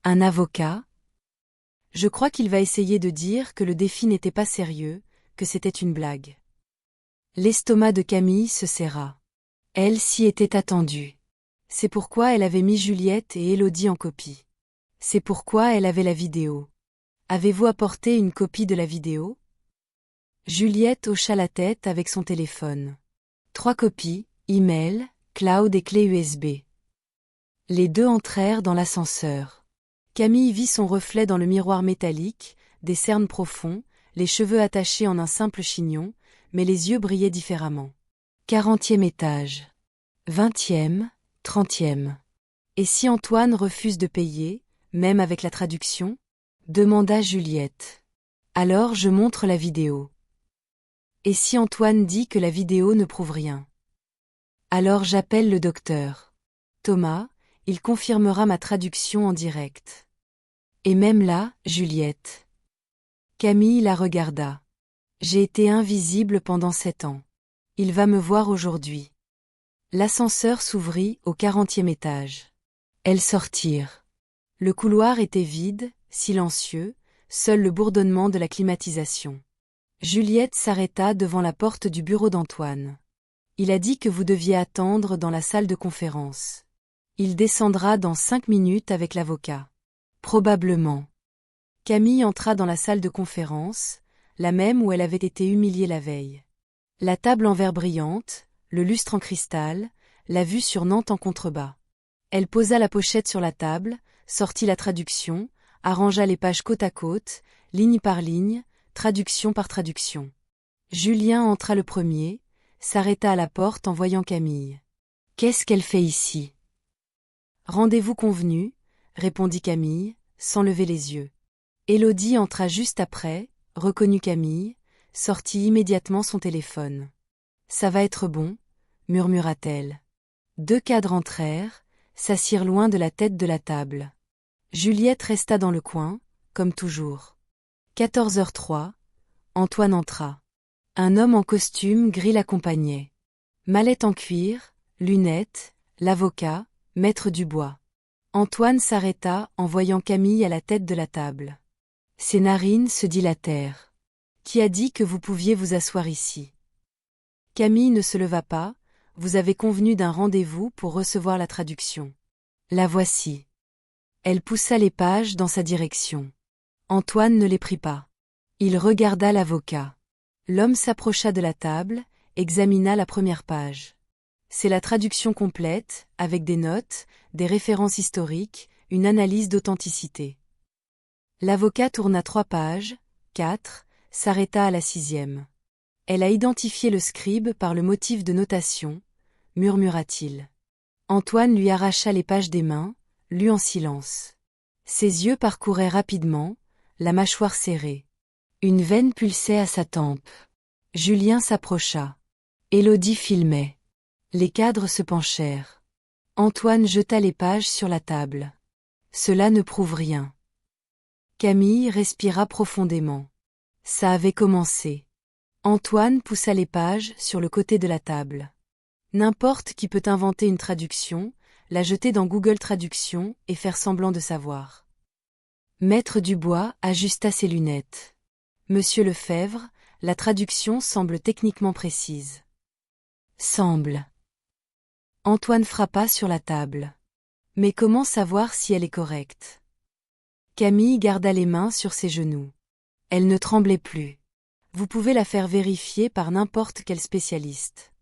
Un avocat? Je crois qu'il va essayer de dire que le défi n'était pas sérieux, que c'était une blague. L'estomac de Camille se serra. Elle s'y était attendue. C'est pourquoi elle avait mis Juliette et Élodie en copie. C'est pourquoi elle avait la vidéo. Avez-vous apporté une copie de la vidéo? Juliette hocha la tête avec son téléphone. 3 copies, email, cloud et clé USB. Les deux entrèrent dans l'ascenseur. Camille vit son reflet dans le miroir métallique, des cernes profonds, les cheveux attachés en un simple chignon, mais les yeux brillaient différemment. 40e étage. 20e, 30e. Et si Antoine refuse de payer, même avec la traduction? Demanda Juliette. Alors je montre la vidéo. Et si Antoine dit que la vidéo ne prouve rien? Alors j'appelle le docteur. Thomas, il confirmera ma traduction en direct. Et même là, Juliette. Camille la regarda. J'ai été invisible pendant 7 ans. Il va me voir aujourd'hui. L'ascenseur s'ouvrit au 40e étage. Elles sortirent. Le couloir était vide, silencieux, seul le bourdonnement de la climatisation. Juliette s'arrêta devant la porte du bureau d'Antoine. Il a dit que vous deviez attendre dans la salle de conférence. Il descendra dans 5 minutes avec l'avocat. Probablement. Camille entra dans la salle de conférence, la même où elle avait été humiliée la veille. La table en verre brillante, le lustre en cristal, la vue sur Nantes en contrebas. Elle posa la pochette sur la table, sortit la traduction, arrangea les pages côte à côte, ligne par ligne, traduction par traduction. Julien entra le premier, s'arrêta à la porte en voyant Camille. « Qu'est-ce qu'elle fait ici ?» « Rendez-vous convenu, » répondit Camille, sans lever les yeux. Élodie entra juste après, reconnut Camille, sortit immédiatement son téléphone. « Ça va être bon, » murmura-t-elle. 2 cadres entrèrent, s'assirent loin de la tête de la table. Juliette resta dans le coin, comme toujours. 14h03, Antoine entra. Un homme en costume gris l'accompagnait. Mallette en cuir, lunettes, l'avocat, maître Dubois. Antoine s'arrêta en voyant Camille à la tête de la table. Ses narines se dilatèrent. Qui a dit que vous pouviez vous asseoir ici? Camille ne se leva pas, vous avez convenu d'un rendez-vous pour recevoir la traduction. La voici. Elle poussa les pages dans sa direction. Antoine ne les prit pas. Il regarda l'avocat. L'homme s'approcha de la table, examina la première page. C'est la traduction complète, avec des notes, des références historiques, une analyse d'authenticité. L'avocat tourna 3 pages, 4, s'arrêta à la 6e. Elle a identifié le scribe par le motif de notation, murmura-t-il. Antoine lui arracha les pages des mains, lut en silence. Ses yeux parcouraient rapidement, la mâchoire serrée. Une veine pulsait à sa tempe. Julien s'approcha. Élodie filmait. Les cadres se penchèrent. Antoine jeta les pages sur la table. Cela ne prouve rien. Camille respira profondément. Ça avait commencé. Antoine poussa les pages sur le côté de la table. N'importe qui peut inventer une traduction, la jeter dans Google Traduction et faire semblant de savoir. Maître Dubois ajusta ses lunettes. Monsieur Lefebvre, la traduction semble techniquement précise. Semble. Antoine frappa sur la table. Mais comment savoir si elle est correcte? Camille garda les mains sur ses genoux. Elle ne tremblait plus. Vous pouvez la faire vérifier par n'importe quel spécialiste.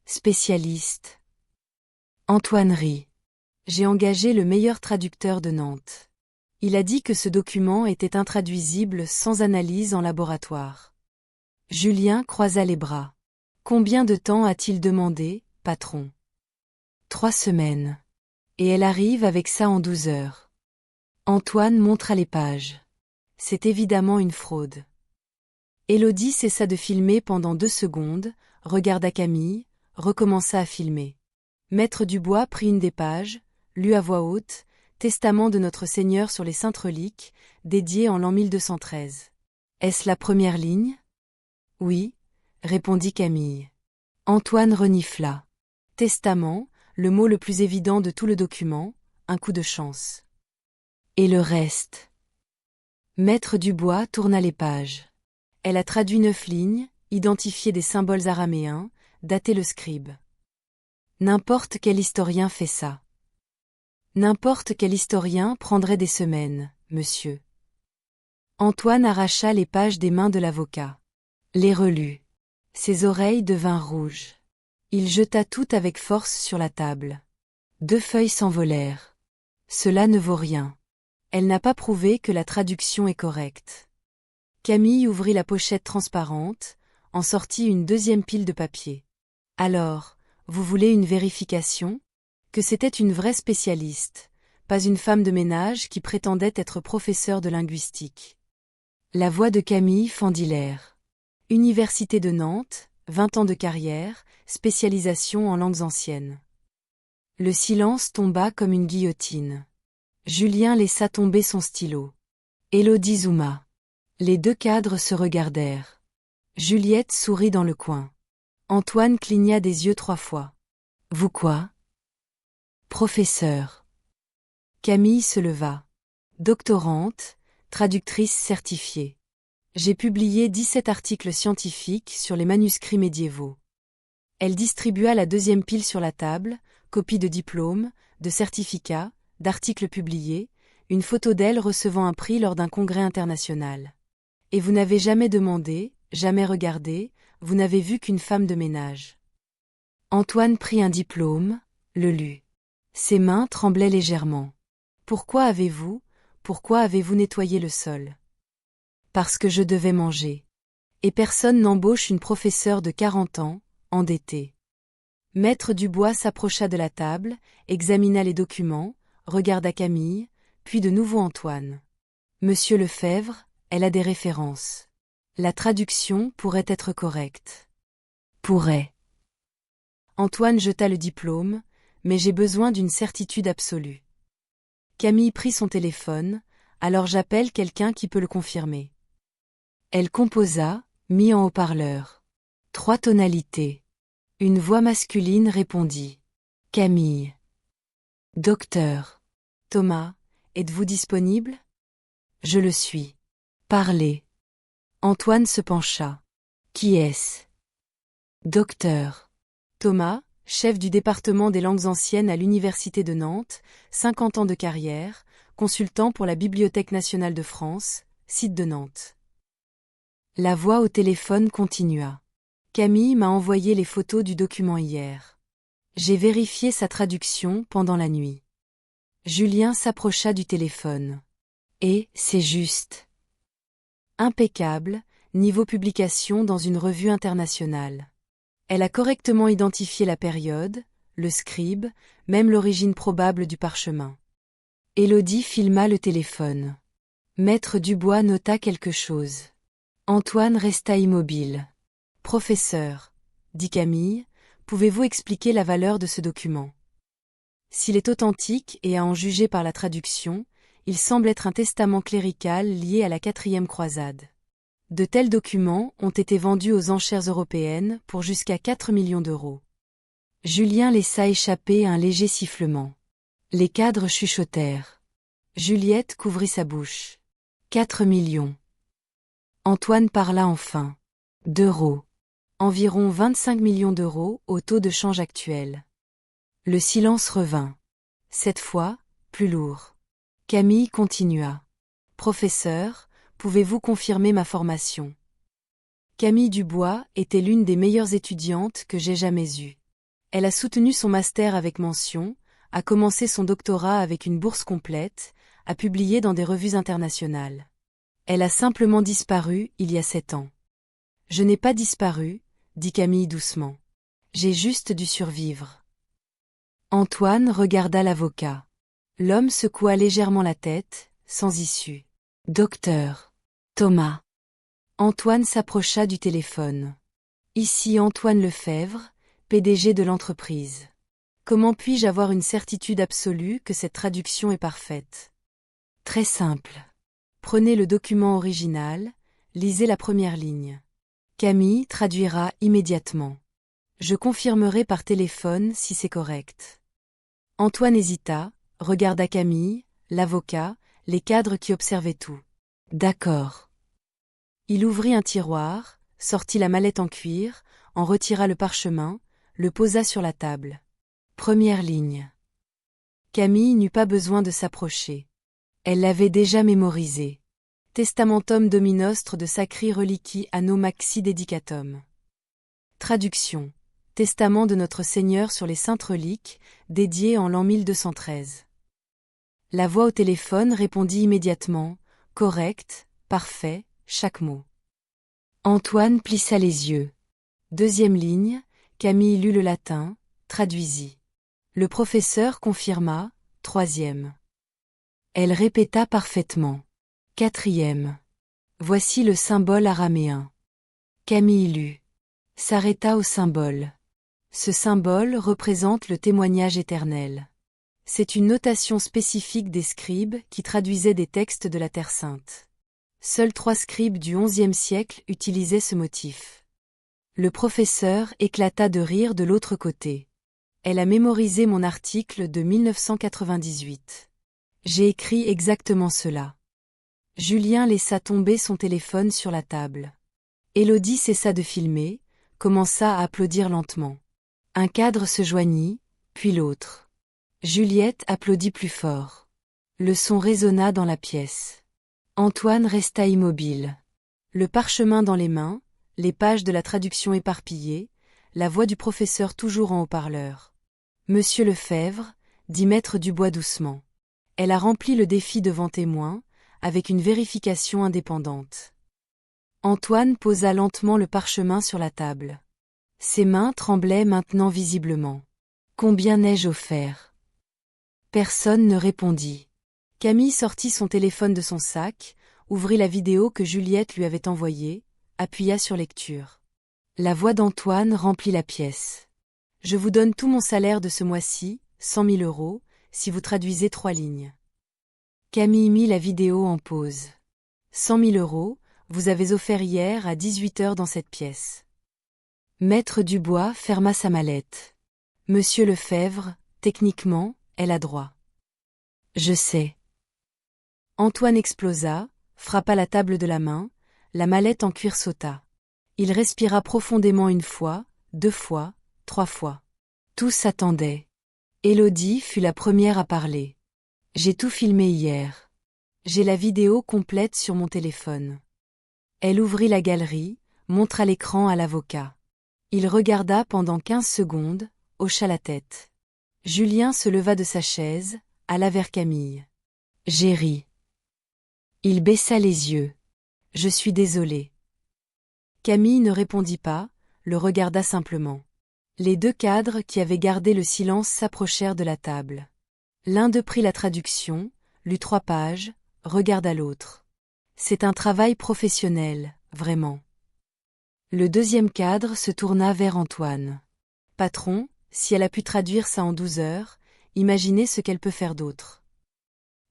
Spécialiste. Antoine rit. J'ai engagé le meilleur traducteur de Nantes. Il a dit que ce document était intraduisible sans analyse en laboratoire. Julien croisa les bras. Combien de temps a-t-il demandé, patron? 3 semaines. Et elle arrive avec ça en 12 heures. Antoine montra les pages. C'est évidemment une fraude. Élodie cessa de filmer pendant 2 secondes, regarda Camille, recommença à filmer. Maître Dubois prit une des pages, lut à voix haute, Testament de notre Seigneur sur les Saintes Reliques, dédié en l'an 1213. Est-ce la première ligne? Oui, répondit Camille. Antoine renifla. Testament, le mot le plus évident de tout le document, un coup de chance. Et le reste? Maître Dubois tourna les pages. Elle a traduit 9 lignes, identifié des symboles araméens, daté le scribe. N'importe quel historien fait ça. N'importe quel historien prendrait des semaines, monsieur. Antoine arracha les pages des mains de l'avocat. Les relut. Ses oreilles devinrent rouges. Il jeta tout avec force sur la table. 2 feuilles s'envolèrent. Cela ne vaut rien. Elle n'a pas prouvé que la traduction est correcte. Camille ouvrit la pochette transparente, en sortit une 2e pile de papier. Alors, vous voulez une vérification? Que c'était une vraie spécialiste, pas une femme de ménage qui prétendait être professeure de linguistique. La voix de Camille fendit l'air. Université de Nantes, 20 ans de carrière, spécialisation en langues anciennes. Le silence tomba comme une guillotine. Julien laissa tomber son stylo. Élodie zooma. Les 2 cadres se regardèrent. Juliette sourit dans le coin. Antoine cligna des yeux 3 fois. Vous quoi? Professeur. Camille se leva. Doctorante, traductrice certifiée. J'ai publié 17 articles scientifiques sur les manuscrits médiévaux. Elle distribua la 2e pile sur la table, copie de diplômes, de certificats, d'articles publiés, une photo d'elle recevant un prix lors d'un congrès international. Et vous n'avez jamais demandé, jamais regardé, vous n'avez vu qu'une femme de ménage. Antoine prit un diplôme, le lut. Ses mains tremblaient légèrement. Pourquoi avez-vous nettoyé le sol? Parce que je devais manger. Et personne n'embauche une professeure de 40 ans, endettée. Maître Dubois s'approcha de la table, examina les documents, regarda Camille, puis de nouveau Antoine. Monsieur Lefebvre, elle a des références. La traduction pourrait être correcte. Pourrait. Antoine jeta le diplôme, mais j'ai besoin d'une certitude absolue. Camille prit son téléphone, alors j'appelle quelqu'un qui peut le confirmer. Elle composa, mit en haut-parleur. 3 tonalités. Une voix masculine répondit. Camille. Docteur. Thomas, êtes-vous disponible? Je le suis. Parlez. Antoine se pencha. Qui est-ce? Docteur. Thomas, chef du département des langues anciennes à l'Université de Nantes, 50 ans de carrière, consultant pour la Bibliothèque nationale de France, site de Nantes. La voix au téléphone continua. Camille m'a envoyé les photos du document hier. J'ai vérifié sa traduction pendant la nuit. Julien s'approcha du téléphone. Et, c'est juste. Impeccable, niveau publication dans une revue internationale. Elle a correctement identifié la période, le scribe, même l'origine probable du parchemin. Élodie filma le téléphone. Maître Dubois nota quelque chose. Antoine resta immobile. Professeur, dit Camille, pouvez-vous expliquer la valeur de ce document? S'il est authentique et à en juger par la traduction, il semble être un testament clérical lié à la 4e croisade. De tels documents ont été vendus aux enchères européennes pour jusqu'à 4 millions d'euros. Julien laissa échapper un léger sifflement. Les cadres chuchotèrent. Juliette couvrit sa bouche. 4 millions. Antoine parla enfin. D'euros. Environ 25 millions d'euros au taux de change actuel. Le silence revint. Cette fois, plus lourd. Camille continua. Professeur, pouvez-vous confirmer ma formation? Camille Dubois était l'une des meilleures étudiantes que j'ai jamais eues. Elle a soutenu son master avec mention, a commencé son doctorat avec une bourse complète, a publié dans des revues internationales. Elle a simplement disparu il y a 7 ans. Je n'ai pas disparu, dit Camille doucement. J'ai juste dû survivre. Antoine regarda l'avocat. L'homme secoua légèrement la tête, sans issue. Docteur. Thomas. Antoine s'approcha du téléphone. Ici Antoine Lefebvre, PDG de l'entreprise. Comment puis-je avoir une certitude absolue que cette traduction est parfaite? Très simple. Prenez le document original, lisez la première ligne. Camille traduira immédiatement. Je confirmerai par téléphone si c'est correct. Antoine hésita, regarda Camille, l'avocat, les cadres qui observaient tout. D'accord. Il ouvrit un tiroir, sortit la mallette en cuir, en retira le parchemin, le posa sur la table. Première ligne. Camille n'eut pas besoin de s'approcher. Elle l'avait déjà mémorisé. Testamentum Dominostre de Sacri Reliqui Anno Maxi Dedicatum. Traduction. Testament de notre Seigneur sur les saintes reliques, dédié en l'an 1213. La voix au téléphone répondit immédiatement, correct, parfait, chaque mot. Antoine plissa les yeux. Deuxième ligne, Camille lut le latin, traduisit. Le professeur confirma, troisième. Elle répéta parfaitement. Quatrième. Voici le symbole araméen. Camille lut. S'arrêta au symbole. Ce symbole représente le témoignage éternel. C'est une notation spécifique des scribes qui traduisaient des textes de la Terre Sainte. Seuls 3 scribes du XIe siècle utilisaient ce motif. Le professeur éclata de rire de l'autre côté. Elle a mémorisé mon article de 1998. J'ai écrit exactement cela. Julien laissa tomber son téléphone sur la table. Élodie cessa de filmer, commença à applaudir lentement. Un cadre se joignit, puis l'autre. Juliette applaudit plus fort. Le son résonna dans la pièce. Antoine resta immobile. Le parchemin dans les mains, les pages de la traduction éparpillées, la voix du professeur toujours en haut-parleur. Monsieur Lefebvre, dit Maître Dubois doucement. Elle a rempli le défi devant témoin, avec une vérification indépendante. Antoine posa lentement le parchemin sur la table. Ses mains tremblaient maintenant visiblement. Combien n'ai-je offert? Personne ne répondit. Camille sortit son téléphone de son sac, ouvrit la vidéo que Juliette lui avait envoyée, appuya sur lecture. La voix d'Antoine remplit la pièce. Je vous donne tout mon salaire de ce mois-ci, 100 000 euros, si vous traduisez 3 lignes. Camille mit la vidéo en pause. 100 000 euros, vous avez offert hier à 18 heures dans cette pièce. Maître Dubois ferma sa mallette. Monsieur Lefebvre, techniquement, elle a droit. Je sais. Antoine explosa, frappa la table de la main, la mallette en cuir sauta. Il respira profondément une fois, 2 fois, 3 fois. Tous s'attendaient. Élodie fut la première à parler. J'ai tout filmé hier. J'ai la vidéo complète sur mon téléphone. Elle ouvrit la galerie, montra l'écran à l'avocat. Il regarda pendant 15 secondes, hocha la tête. Julien se leva de sa chaise, alla vers Camille. J'ai ri. Il baissa les yeux. Je suis désolé. Camille ne répondit pas, le regarda simplement. Les 2 cadres qui avaient gardé le silence s'approchèrent de la table. L'un d'eux prit la traduction, lut 3 pages, regarda l'autre. C'est un travail professionnel, vraiment. Le 2e cadre se tourna vers Antoine. Patron, si elle a pu traduire ça en 12 heures, imaginez ce qu'elle peut faire d'autre.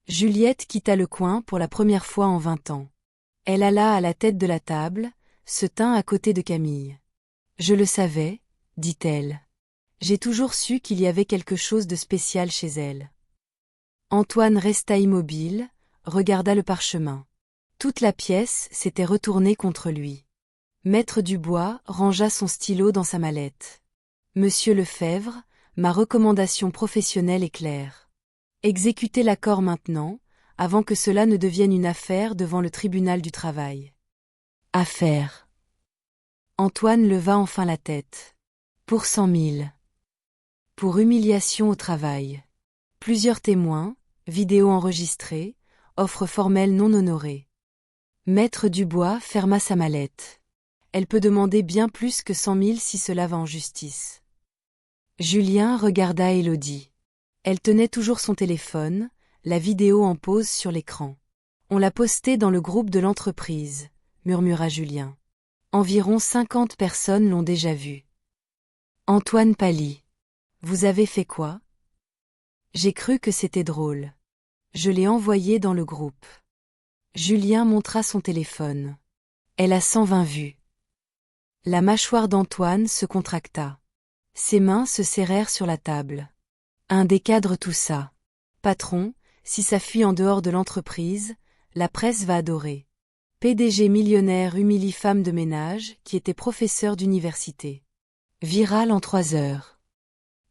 Juliette quitta le coin pour la première fois en 20 ans. Elle alla à la tête de la table, se tint à côté de Camille. Je le savais, dit-elle. J'ai toujours su qu'il y avait quelque chose de spécial chez elle. Antoine resta immobile, regarda le parchemin. Toute la pièce s'était retournée contre lui. Maître Dubois rangea son stylo dans sa mallette. Monsieur Lefebvre, ma recommandation professionnelle est claire. Exécutez l'accord maintenant, avant que cela ne devienne une affaire devant le tribunal du travail. Affaire. Antoine leva enfin la tête. Pour 100 000. Pour humiliation au travail. Plusieurs témoins, vidéo enregistrée, offre formelle non honorée. Maître Dubois ferma sa mallette. Elle peut demander bien plus que 100 000 si cela va en justice. Julien regarda Élodie. Elle tenait toujours son téléphone, la vidéo en pause sur l'écran. On l'a postée dans le groupe de l'entreprise, murmura Julien. Environ 50 personnes l'ont déjà vue. Antoine pâlit. Vous avez fait quoi? J'ai cru que c'était drôle. Je l'ai envoyé dans le groupe. Julien montra son téléphone. Elle a 120 vues. La mâchoire d'Antoine se contracta. Ses mains se serrèrent sur la table. Un des cadres toussa. Patron, si ça fuit en dehors de l'entreprise, la presse va adorer. PDG millionnaire humilie femme de ménage qui était professeur d'université. Viral en 3 heures.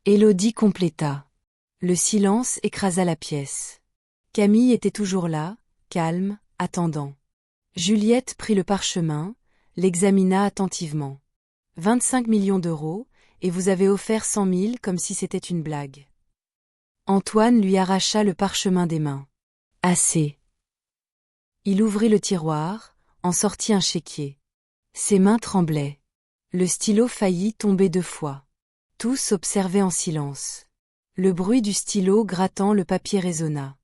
Élodie compléta. Le silence écrasa la pièce. Camille était toujours là, calme, attendant. Juliette prit le parchemin, l'examina attentivement. 25 millions d'euros, et vous avez offert 100 000 comme si c'était une blague. Antoine lui arracha le parchemin des mains. Assez. Il ouvrit le tiroir, en sortit un chéquier. Ses mains tremblaient. Le stylo faillit tomber 2 fois. Tous observaient en silence. Le bruit du stylo grattant le papier résonna.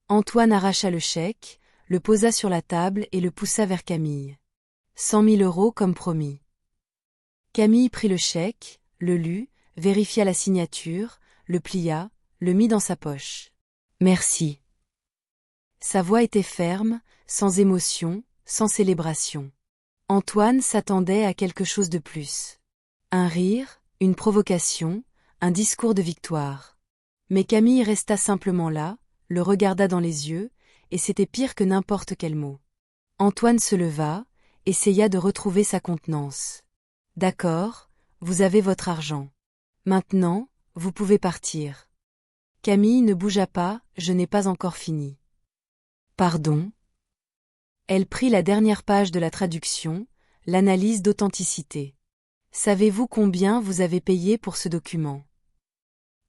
Antoine arracha le chèque, le posa sur la table et le poussa vers Camille. 100 000 euros comme promis. Camille prit le chèque, le lut, vérifia la signature, le plia, le mit dans sa poche. Merci. Sa voix était ferme, sans émotion, sans célébration. Antoine s'attendait à quelque chose de plus. Un rire, une provocation, un discours de victoire. Mais Camille resta simplement là, le regarda dans les yeux, et c'était pire que n'importe quel mot. Antoine se leva, essaya de retrouver sa contenance. D'accord, vous avez votre argent. Maintenant, vous pouvez partir. Camille ne bougea pas, je n'ai pas encore fini. Pardon? Elle prit la dernière page de la traduction, l'analyse d'authenticité. Savez-vous combien vous avez payé pour ce document?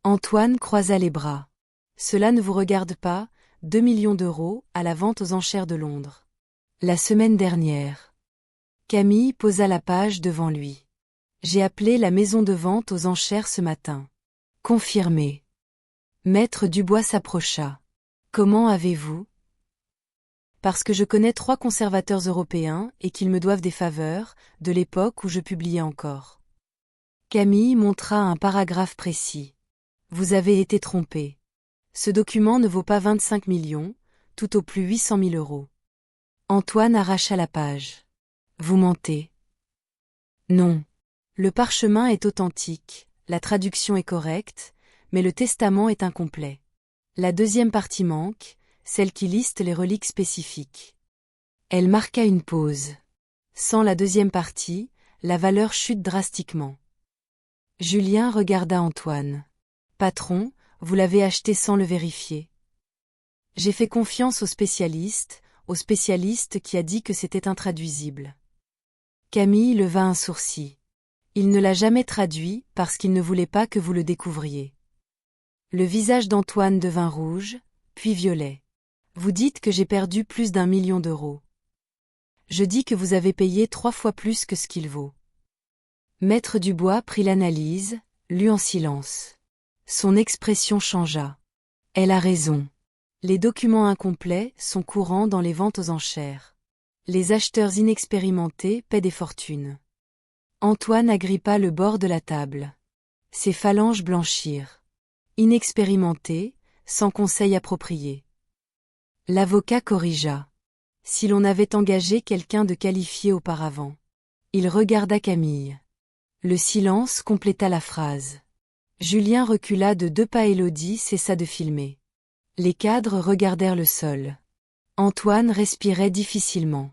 Antoine croisa les bras. Cela ne vous regarde pas, 2 millions d'euros à la vente aux enchères de Londres. La semaine dernière. Camille posa la page devant lui. J'ai appelé la maison de vente aux enchères ce matin. Confirmé. Maître Dubois s'approcha. Comment avez-vous? Parce que je connais 3 conservateurs européens et qu'ils me doivent des faveurs, de l'époque où je publiais encore. Camille montra un paragraphe précis. Vous avez été trompé. Ce document ne vaut pas 25 millions, tout au plus 800 000 euros. Antoine arracha la page. Vous mentez. Non. Le parchemin est authentique, la traduction est correcte, mais le testament est incomplet. La deuxième partie manque, celle qui liste les reliques spécifiques. Elle marqua une pause. Sans la deuxième partie, la valeur chute drastiquement. Julien regarda Antoine. Patron, vous l'avez acheté sans le vérifier. J'ai fait confiance au spécialiste qui a dit que c'était intraduisible. Camille leva un sourcil. Il ne l'a jamais traduit parce qu'il ne voulait pas que vous le découvriez. Le visage d'Antoine devint rouge, puis violet. Vous dites que j'ai perdu plus d'1 million d'euros. Je dis que vous avez payé 3 fois plus que ce qu'il vaut. Maître Dubois prit l'analyse, lut en silence. Son expression changea. Elle a raison. Les documents incomplets sont courants dans les ventes aux enchères. Les acheteurs inexpérimentés paient des fortunes. Antoine agrippa le bord de la table. Ses phalanges blanchirent. Inexpérimenté, sans conseil approprié. L'avocat corrigea. Si l'on avait engagé quelqu'un de qualifié auparavant. Il regarda Camille. Le silence compléta la phrase. Julien recula de 2 pas. Élodie cessa de filmer. Les cadres regardèrent le sol. Antoine respirait difficilement.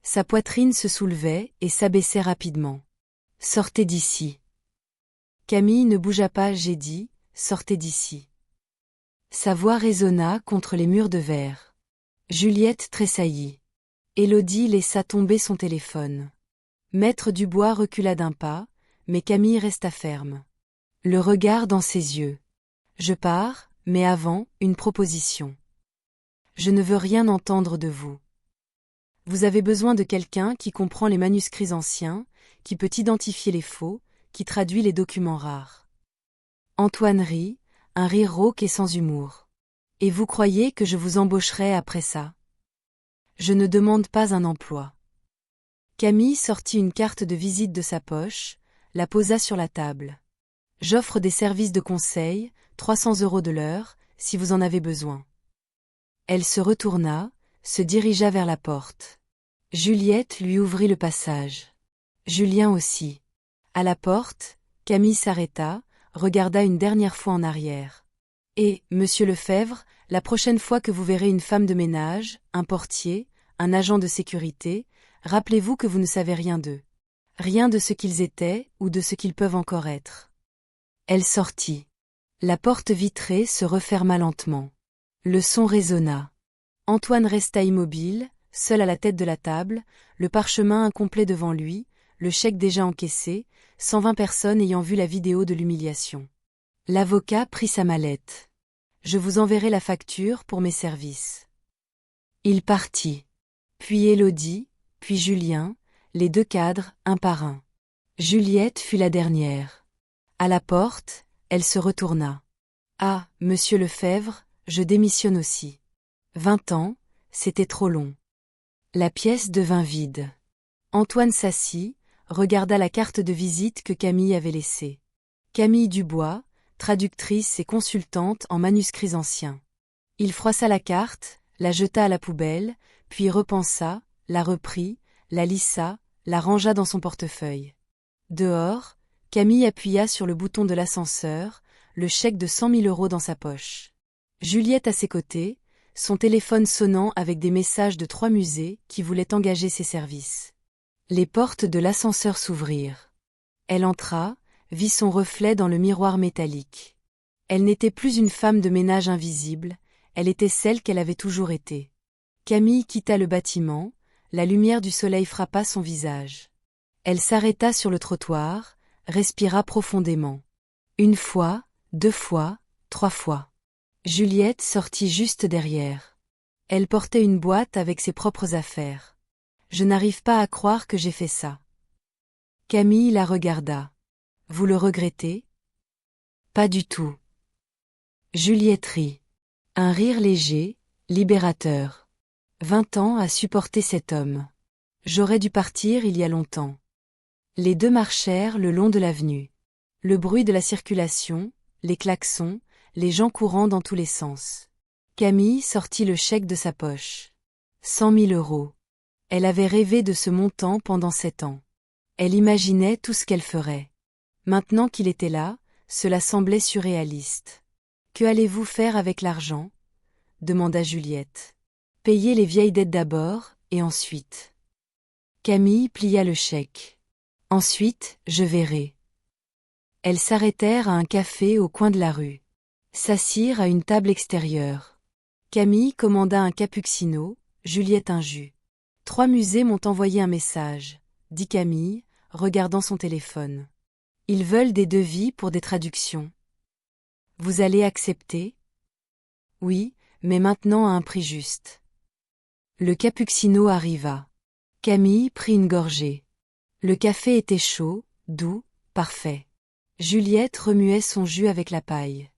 Sa poitrine se soulevait et s'abaissait rapidement. « Sortez d'ici. » Camille ne bougea pas. J'ai dit, sortez d'ici. Sa voix résonna contre les murs de verre. Juliette tressaillit. Élodie laissa tomber son téléphone. Maître Dubois recula d'1 pas, mais Camille resta ferme. Le regard dans ses yeux. Je pars, mais avant, une proposition. Je ne veux rien entendre de vous. Vous avez besoin de quelqu'un qui comprend les manuscrits anciens, qui peut identifier les faux, qui traduit les documents rares. Antoine rit, un rire rauque et sans humour. Et vous croyez que je vous embaucherai après ça? Je ne demande pas un emploi. Camille sortit une carte de visite de sa poche, la posa sur la table. J'offre des services de conseil, 300 € de l'heure, si vous en avez besoin. Elle se retourna, se dirigea vers la porte. Juliette lui ouvrit le passage. Julien aussi. À la porte, Camille s'arrêta, regarda une dernière fois en arrière. Et, monsieur Lefebvre, la prochaine fois que vous verrez une femme de ménage, un portier, un agent de sécurité, rappelez-vous que vous ne savez rien d'eux. Rien de ce qu'ils étaient ou de ce qu'ils peuvent encore être. Elle sortit. La porte vitrée se referma lentement. Le son résonna. Antoine resta immobile, seul à la tête de la table, le parchemin incomplet devant lui, le chèque déjà encaissé, 120 personnes ayant vu la vidéo de l'humiliation. L'avocat prit sa mallette. Je vous enverrai la facture pour mes services. Il partit. Puis Élodie, puis Julien, les 2 cadres, un par un. Juliette fut la dernière. À la porte, elle se retourna. Ah, monsieur Lefebvre, je démissionne aussi. 20 ans, c'était trop long. La pièce devint vide. Antoine s'assit, regarda la carte de visite que Camille avait laissée. Camille Dubois, traductrice et consultante en manuscrits anciens. Il froissa la carte, la jeta à la poubelle, puis repensa, la reprit, la lissa, la rangea dans son portefeuille. Dehors, Camille appuya sur le bouton de l'ascenseur, le chèque de 100 000 € dans sa poche. Juliette à ses côtés, son téléphone sonnant avec des messages de 3 musées qui voulaient engager ses services. Les portes de l'ascenseur s'ouvrirent. Elle entra, vit son reflet dans le miroir métallique. Elle n'était plus une femme de ménage invisible, elle était celle qu'elle avait toujours été. Camille quitta le bâtiment, la lumière du soleil frappa son visage. Elle s'arrêta sur le trottoir, respira profondément. 1 fois, 2 fois, 3 fois. Juliette sortit juste derrière. Elle portait une boîte avec ses propres affaires. Je n'arrive pas à croire que j'ai fait ça. Camille la regarda. Vous le regrettez? Pas du tout. Juliette rit. Un rire léger, libérateur. 20 ans à supporter cet homme. J'aurais dû partir il y a longtemps. Les 2 marchèrent le long de l'avenue. Le bruit de la circulation, les klaxons, les gens courant dans tous les sens. Camille sortit le chèque de sa poche. 100 000 €. Elle avait rêvé de ce montant pendant 7 ans. Elle imaginait tout ce qu'elle ferait. Maintenant qu'il était là, cela semblait surréaliste. Que allez-vous faire avec l'argent? Demanda Juliette. Payer les vieilles dettes d'abord, Et ensuite? Camille plia le chèque. Ensuite, je verrai. Elles s'arrêtèrent à un café au coin de la rue. S'assirent à une table extérieure. Camille commanda un cappuccino, Juliette un jus. 3 musées m'ont envoyé un message, dit Camille, regardant son téléphone. Ils veulent des devis pour des traductions. Vous allez accepter? Oui, mais maintenant à un prix juste. Le cappuccino arriva. Camille prit une gorgée. Le café était chaud, doux, parfait. Juliette remuait son jus avec la paille.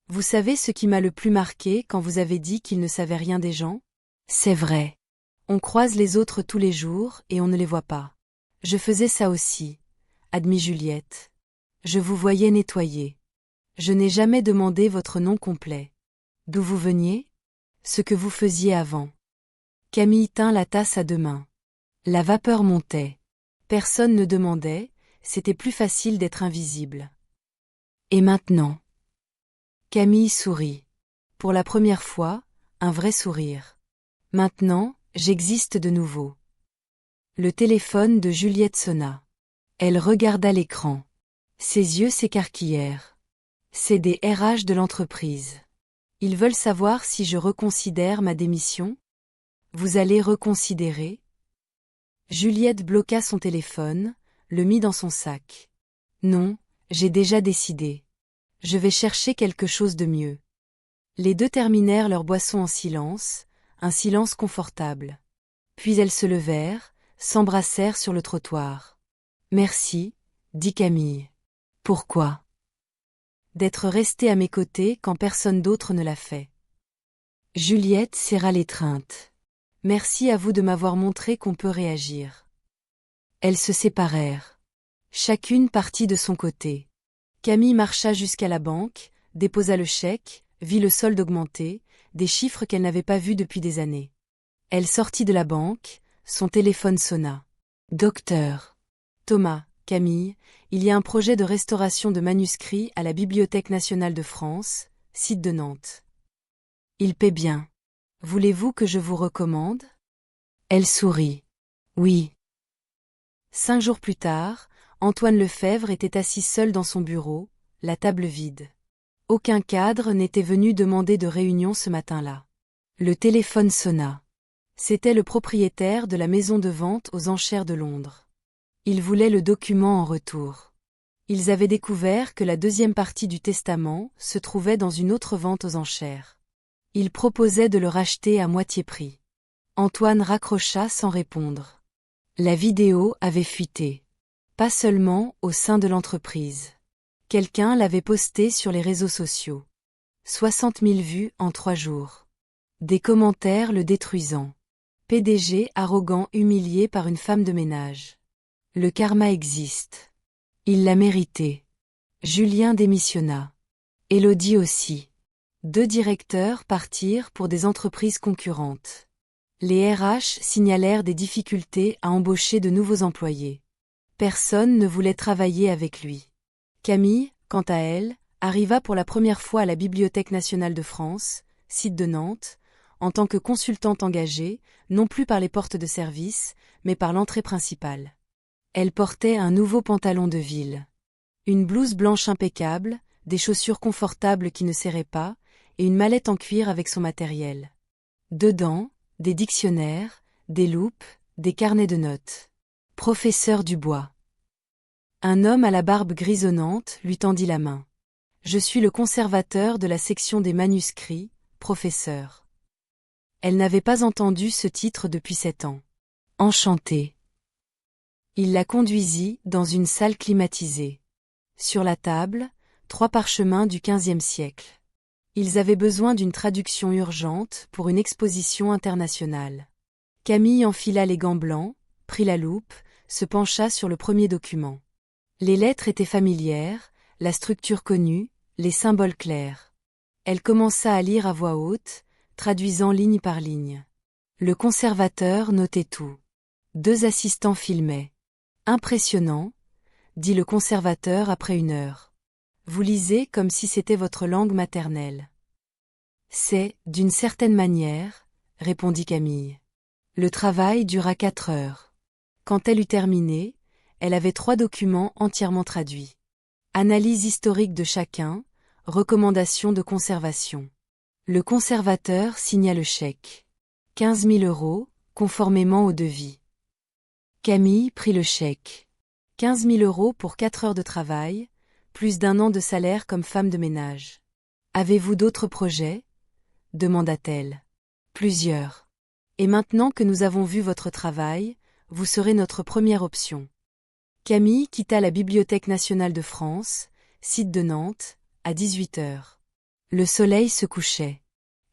Vous savez ce qui m'a le plus marqué quand vous avez dit qu'ils ne savaient rien des gens? C'est vrai. On croise les autres tous les jours et on ne les voit pas. Je faisais ça aussi, admit Juliette. Je vous voyais nettoyer. Je n'ai jamais demandé votre nom complet. D'où vous veniez? Ce que vous faisiez avant. Camille tint la tasse à 2 mains. La vapeur montait. Personne ne demandait, c'était plus facile d'être invisible. Et maintenant? Camille sourit. Pour la première fois, un vrai sourire. Maintenant, j'existe de nouveau. Le téléphone de Juliette sonna. Elle regarda l'écran. Ses yeux s'écarquillèrent. C'est des RH de l'entreprise. Ils veulent savoir si je reconsidère ma démission? Vous allez reconsidérer? Juliette bloqua son téléphone, le mit dans son sac. Non, j'ai déjà décidé. Je vais chercher quelque chose de mieux. Les deux terminèrent leur boisson en silence, un silence confortable. Puis elles se levèrent, s'embrassèrent sur le trottoir. Merci, dit Camille. Pourquoi? D'être restée à mes côtés quand personne d'autre ne l'a fait. Juliette serra l'étreinte. Merci à vous de m'avoir montré qu'on peut réagir. Elles se séparèrent. Chacune partit de son côté. Camille marcha jusqu'à la banque, déposa le chèque, vit le solde augmenter, des chiffres qu'elle n'avait pas vus depuis des années. Elle sortit de la banque, son téléphone sonna. Docteur. Thomas, Camille, il y a un projet de restauration de manuscrits à la Bibliothèque nationale de France, site de Nantes. Il paie bien. Voulez-vous que je vous recommande? Elle sourit. Oui. 5 jours plus tard, Antoine Lefebvre était assis seul dans son bureau, la table vide. Aucun cadre n'était venu demander de réunion ce matin-là. Le téléphone sonna. C'était le propriétaire de la maison de vente aux enchères de Londres. Il voulait le document en retour. Ils avaient découvert que la 2e partie du testament se trouvait dans une autre vente aux enchères. Il proposait de le racheter à moitié prix. Antoine raccrocha sans répondre. La vidéo avait fuité. Pas seulement au sein de l'entreprise. Quelqu'un l'avait postée sur les réseaux sociaux. 60 000 vues en 3 jours. Des commentaires le détruisant. PDG arrogant humilié par une femme de ménage. Le karma existe. Il l'a mérité. Julien démissionna. Élodie aussi. 2 directeurs partirent pour des entreprises concurrentes. Les RH signalèrent des difficultés à embaucher de nouveaux employés. Personne ne voulait travailler avec lui. Camille, quant à elle, arriva pour la première fois à la Bibliothèque nationale de France, site de Nantes, en tant que consultante engagée, non plus par les portes de service, mais par l'entrée principale. Elle portait un nouveau pantalon de ville. Une blouse blanche impeccable, des chaussures confortables qui ne serraient pas, et une mallette en cuir avec son matériel. Dedans, des dictionnaires, des loupes, des carnets de notes. Professeur Dubois. Un homme à la barbe grisonnante lui tendit la main. Je suis le conservateur de la section des manuscrits, professeur. Elle n'avait pas entendu ce titre depuis 7 ans. Enchantée. Il la conduisit dans une salle climatisée. Sur la table, 3 parchemins du XVe siècle. Ils avaient besoin d'une traduction urgente pour une exposition internationale. Camille enfila les gants blancs, prit la loupe, se pencha sur le premier document. Les lettres étaient familières, la structure connue, les symboles clairs. Elle commença à lire à voix haute, traduisant ligne par ligne. Le conservateur notait tout. 2 assistants filmaient. Impressionnant, dit le conservateur après 1 heure. Vous lisez comme si c'était votre langue maternelle. C'est, d'une certaine manière, répondit Camille. Le travail dura 4 heures. Quand elle eut terminé, elle avait 3 documents entièrement traduits. Analyse historique de chacun, recommandations de conservation. Le conservateur signa le chèque. 15 000 €, conformément au devis. Camille prit le chèque. 15 000 € pour 4 heures de travail, plus d'1 an de salaire comme femme de ménage. Avez-vous d'autres projets ? Demanda-t-elle. Plusieurs. Et maintenant que nous avons vu votre travail, vous serez notre première option. Camille quitta la Bibliothèque nationale de France, site de Nantes, à 18 heures. Le soleil se couchait.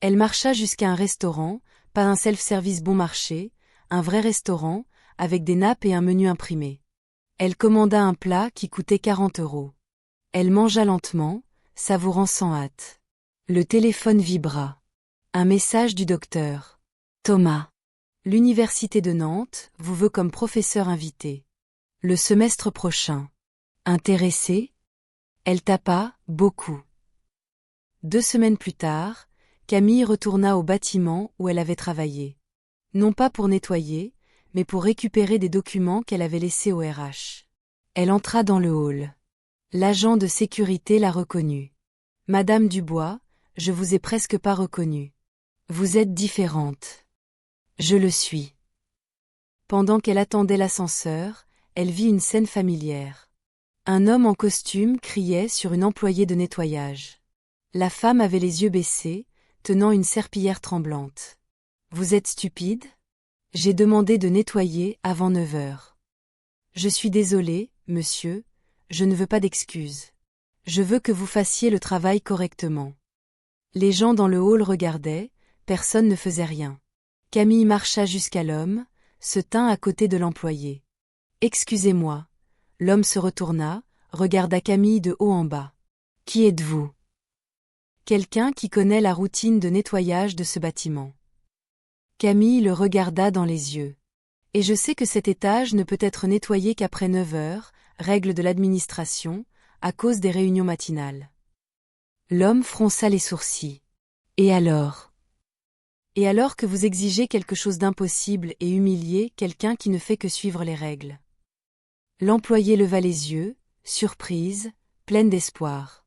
Elle marcha jusqu'à un restaurant, pas un self-service bon marché, un vrai restaurant, avec des nappes et un menu imprimé. Elle commanda un plat qui coûtait 40 €. Elle mangea lentement, savourant sans hâte. Le téléphone vibra. Un message du docteur. Thomas. L'Université de Nantes vous veut comme professeur invité. Le semestre prochain. Intéressé ? Elle tapa, beaucoup. 2 semaines plus tard, Camille retourna au bâtiment où elle avait travaillé. Non pas pour nettoyer, mais pour récupérer des documents qu'elle avait laissés au RH. Elle entra dans le hall. L'agent de sécurité la reconnut. « Madame Dubois, je vous ai presque pas reconnue. Vous êtes différente. » « Je le suis. » Pendant qu'elle attendait l'ascenseur, elle vit une scène familière. Un homme en costume criait sur une employée de nettoyage. La femme avait les yeux baissés, tenant une serpillière tremblante. « Vous êtes stupide ? J'ai demandé de nettoyer avant 9 heures. »« Je suis désolée, monsieur, je ne veux pas d'excuses. Je veux que vous fassiez le travail correctement. » Les gens dans le hall regardaient, personne ne faisait rien. Camille marcha jusqu'à l'homme, se tint à côté de l'employé. « Excusez-moi. » L'homme se retourna, regarda Camille de haut en bas. « Qui êtes-vous ? » « Quelqu'un qui connaît la routine de nettoyage de ce bâtiment. » Camille le regarda dans les yeux. « Et je sais que cet étage ne peut être nettoyé qu'après 9 heures, règle de l'administration, à cause des réunions matinales. » L'homme fronça les sourcils. « Et alors ? » « Et alors que vous exigez quelque chose d'impossible et humiliez quelqu'un qui ne fait que suivre les règles. » L'employé leva les yeux, surprise, pleine d'espoir.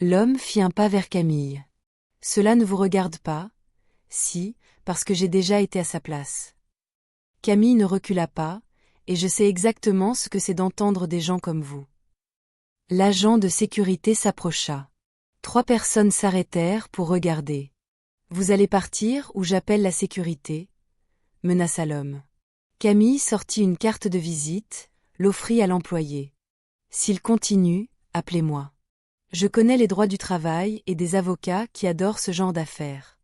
L'homme fit un pas vers Camille. « Cela ne vous regarde pas ? Si, parce que j'ai déjà été à sa place. » Camille ne recula pas, et je sais exactement ce que c'est d'entendre des gens comme vous. L'agent de sécurité s'approcha. 3 personnes s'arrêtèrent pour regarder. « Vous allez partir ou j'appelle la sécurité ?» menaça l'homme. Camille sortit une carte de visite, l'offrit à l'employé. « S'il continue, appelez-moi. Je connais les droits du travail et des avocats qui adorent ce genre d'affaires. »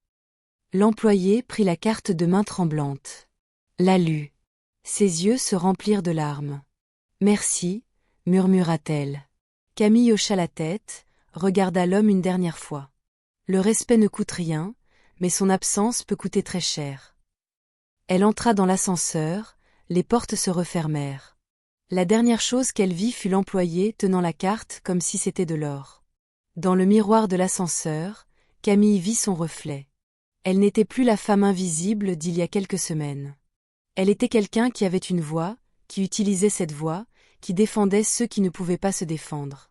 L'employé prit la carte de main tremblante. La lut. Ses yeux se remplirent de larmes. « Merci, » murmura-t-elle. Camille hocha la tête, regarda l'homme une dernière fois. Le respect ne coûte rien, mais son absence peut coûter très cher. Elle entra dans l'ascenseur, les portes se refermèrent. La dernière chose qu'elle vit fut l'employé tenant la carte comme si c'était de l'or. Dans le miroir de l'ascenseur, Camille vit son reflet. Elle n'était plus la femme invisible d'il y a quelques semaines. Elle était quelqu'un qui avait une voix, qui utilisait cette voix, qui défendait ceux qui ne pouvaient pas se défendre.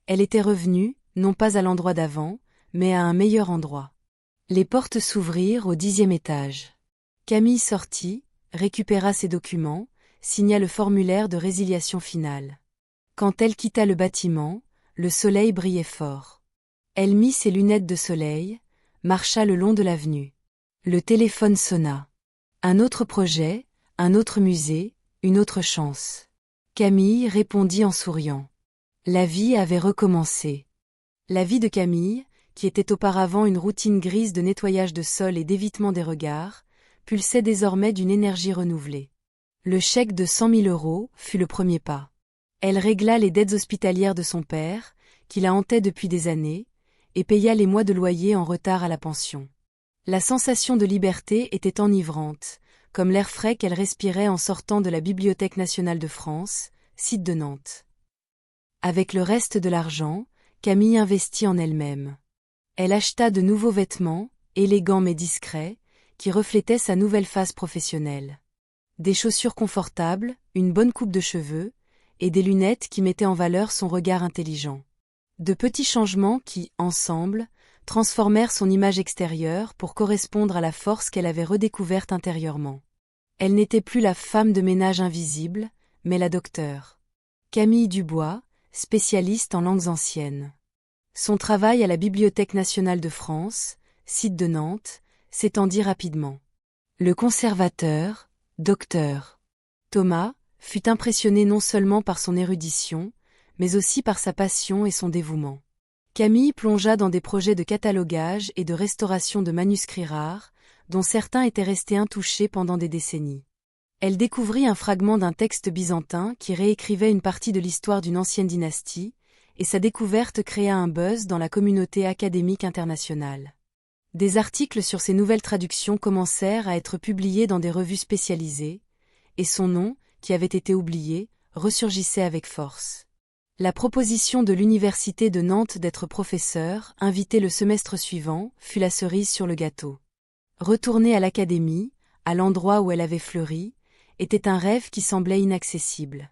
Elle était revenue, non pas à l'endroit d'avant, mais à un meilleur endroit. Les portes s'ouvrirent au 10e étage. Camille sortit, récupéra ses documents, signa le formulaire de résiliation finale. Quand elle quitta le bâtiment, le soleil brillait fort. Elle mit ses lunettes de soleil, marcha le long de l'avenue. Le téléphone sonna. Un autre projet, un autre musée, une autre chance. Camille répondit en souriant. La vie avait recommencé. La vie de Camille, qui était auparavant une routine grise de nettoyage de sol et d'évitement des regards, pulsait désormais d'une énergie renouvelée. Le chèque de 100 000 € fut le premier pas. Elle régla les dettes hospitalières de son père, qui la hantait depuis des années, et paya les mois de loyer en retard à la pension. La sensation de liberté était enivrante, comme l'air frais qu'elle respirait en sortant de la Bibliothèque nationale de France, site de Nantes. Avec le reste de l'argent, Camille investit en elle-même. Elle acheta de nouveaux vêtements, élégants mais discrets, qui reflétait sa nouvelle phase professionnelle. Des chaussures confortables, une bonne coupe de cheveux, et des lunettes qui mettaient en valeur son regard intelligent. De petits changements qui, ensemble, transformèrent son image extérieure pour correspondre à la force qu'elle avait redécouverte intérieurement. Elle n'était plus la femme de ménage invisible, mais la docteure Camille Dubois, spécialiste en langues anciennes. Son travail à la Bibliothèque nationale de France, site de Nantes, s'étendit rapidement. Le conservateur, Dr. Thomas, fut impressionné non seulement par son érudition, mais aussi par sa passion et son dévouement. Camille plongea dans des projets de catalogage et de restauration de manuscrits rares, dont certains étaient restés intouchés pendant des décennies. Elle découvrit un fragment d'un texte byzantin qui réécrivait une partie de l'histoire d'une ancienne dynastie, et sa découverte créa un buzz dans la communauté académique internationale. Des articles sur ces nouvelles traductions commencèrent à être publiés dans des revues spécialisées, et son nom, qui avait été oublié, ressurgissait avec force. La proposition de l'Université de Nantes d'être professeur, invité le semestre suivant, fut la cerise sur le gâteau. Retourner à l'académie, à l'endroit où elle avait fleuri, était un rêve qui semblait inaccessible.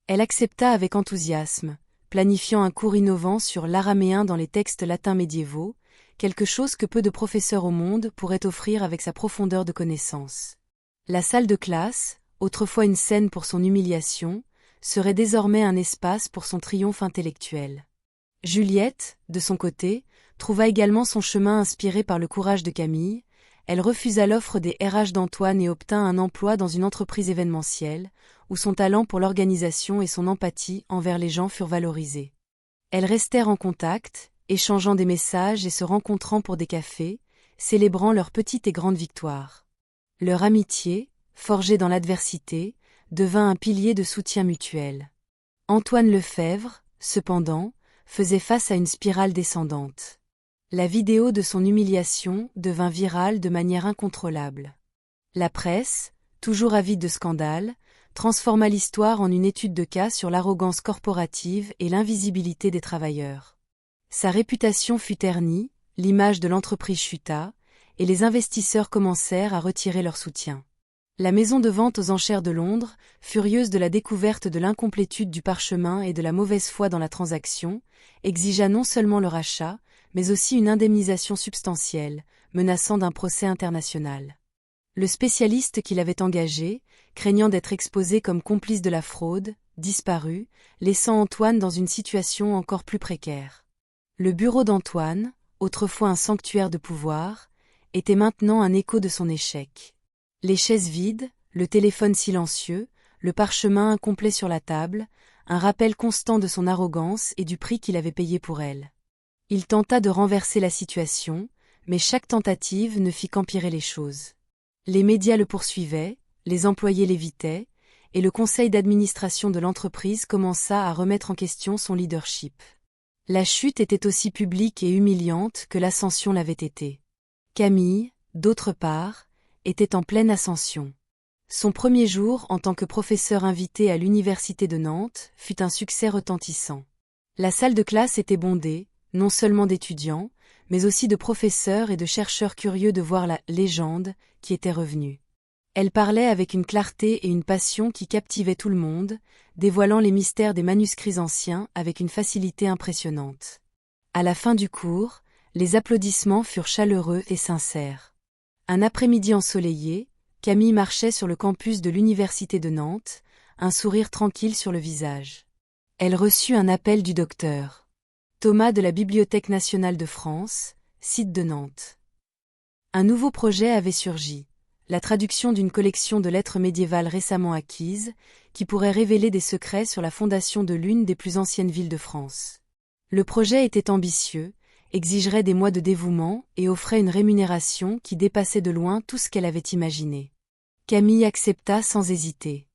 Elle accepta avec enthousiasme, planifiant un cours innovant sur l'araméen dans les textes latins médiévaux, quelque chose que peu de professeurs au monde pourraient offrir avec sa profondeur de connaissances. La salle de classe, autrefois une scène pour son humiliation, serait désormais un espace pour son triomphe intellectuel. Juliette, de son côté, trouva également son chemin inspiré par le courage de Camille. Elle refusa l'offre des RH d'Antoine et obtint un emploi dans une entreprise événementielle, où son talent pour l'organisation et son empathie envers les gens furent valorisés. Elles restèrent en contact, échangeant des messages et se rencontrant pour des cafés, célébrant leurs petites et grandes victoires. Leur amitié, forgée dans l'adversité, devint un pilier de soutien mutuel. Antoine Lefebvre, cependant, faisait face à une spirale descendante. La vidéo de son humiliation devint virale de manière incontrôlable. La presse, toujours avide de scandales, transforma l'histoire en une étude de cas sur l'arrogance corporative et l'invisibilité des travailleurs. Sa réputation fut ternie, l'image de l'entreprise chuta, et les investisseurs commencèrent à retirer leur soutien. La maison de vente aux enchères de Londres, furieuse de la découverte de l'incomplétude du parchemin et de la mauvaise foi dans la transaction, exigea non seulement le rachat, mais aussi une indemnisation substantielle, menaçant d'un procès international. Le spécialiste qui l'avait engagé, craignant d'être exposé comme complice de la fraude, disparut, laissant Antoine dans une situation encore plus précaire. Le bureau d'Antoine, autrefois un sanctuaire de pouvoir, était maintenant un écho de son échec. Les chaises vides, le téléphone silencieux, le parchemin incomplet sur la table, un rappel constant de son arrogance et du prix qu'il avait payé pour elle. Il tenta de renverser la situation, mais chaque tentative ne fit qu'empirer les choses. Les médias le poursuivaient, les employés l'évitaient, et le conseil d'administration de l'entreprise commença à remettre en question son leadership. La chute était aussi publique et humiliante que l'ascension l'avait été. Camille, d'autre part, était en pleine ascension. Son premier jour en tant que professeur invité à l'Université de Nantes fut un succès retentissant. La salle de classe était bondée, non seulement d'étudiants, mais aussi de professeurs et de chercheurs curieux de voir la « légende » qui était revenue. Elle parlait avec une clarté et une passion qui captivaient tout le monde, dévoilant les mystères des manuscrits anciens avec une facilité impressionnante. À la fin du cours, les applaudissements furent chaleureux et sincères. Un après-midi ensoleillé, Camille marchait sur le campus de l'Université de Nantes, un sourire tranquille sur le visage. Elle reçut un appel du docteur Thomas de la Bibliothèque nationale de France, site de Nantes. Un nouveau projet avait surgi, la traduction d'une collection de lettres médiévales récemment acquises, qui pourrait révéler des secrets sur la fondation de l'une des plus anciennes villes de France. Le projet était ambitieux, exigerait des mois de dévouement et offrait une rémunération qui dépassait de loin tout ce qu'elle avait imaginé. Camille accepta sans hésiter.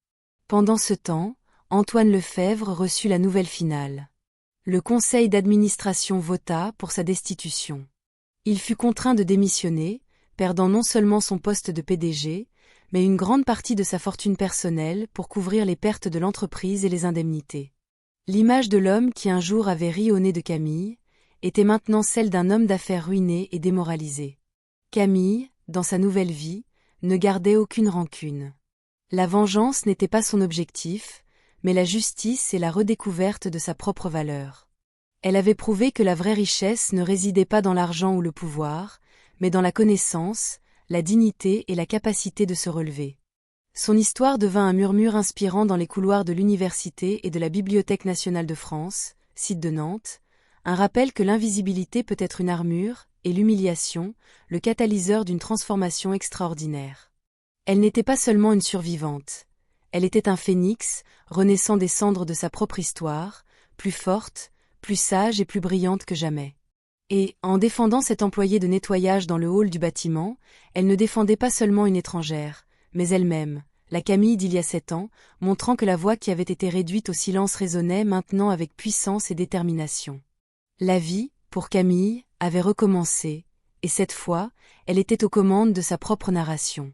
Pendant ce temps, Antoine Lefebvre reçut la nouvelle finale. Le conseil d'administration vota pour sa destitution. Il fut contraint de démissionner, perdant non seulement son poste de PDG, mais une grande partie de sa fortune personnelle pour couvrir les pertes de l'entreprise et les indemnités. L'image de l'homme qui un jour avait ri au nez de Camille était maintenant celle d'un homme d'affaires ruiné et démoralisé. Camille, dans sa nouvelle vie, ne gardait aucune rancune. La vengeance n'était pas son objectif, mais la justice et la redécouverte de sa propre valeur. Elle avait prouvé que la vraie richesse ne résidait pas dans l'argent ou le pouvoir, mais dans la connaissance, la dignité et la capacité de se relever. Son histoire devint un murmure inspirant dans les couloirs de l'université et de la Bibliothèque nationale de France, site de Nantes, un rappel que l'invisibilité peut être une armure, et l'humiliation, le catalyseur d'une transformation extraordinaire. Elle n'était pas seulement une survivante. Elle était un phénix, renaissant des cendres de sa propre histoire, plus forte, plus sage et plus brillante que jamais. Et, en défendant cet employé de nettoyage dans le hall du bâtiment, elle ne défendait pas seulement une étrangère, mais elle-même, la Camille d'il y a 7 ans, montrant que la voix qui avait été réduite au silence résonnait maintenant avec puissance et détermination. La vie, pour Camille, avait recommencé, et cette fois, elle était aux commandes de sa propre narration.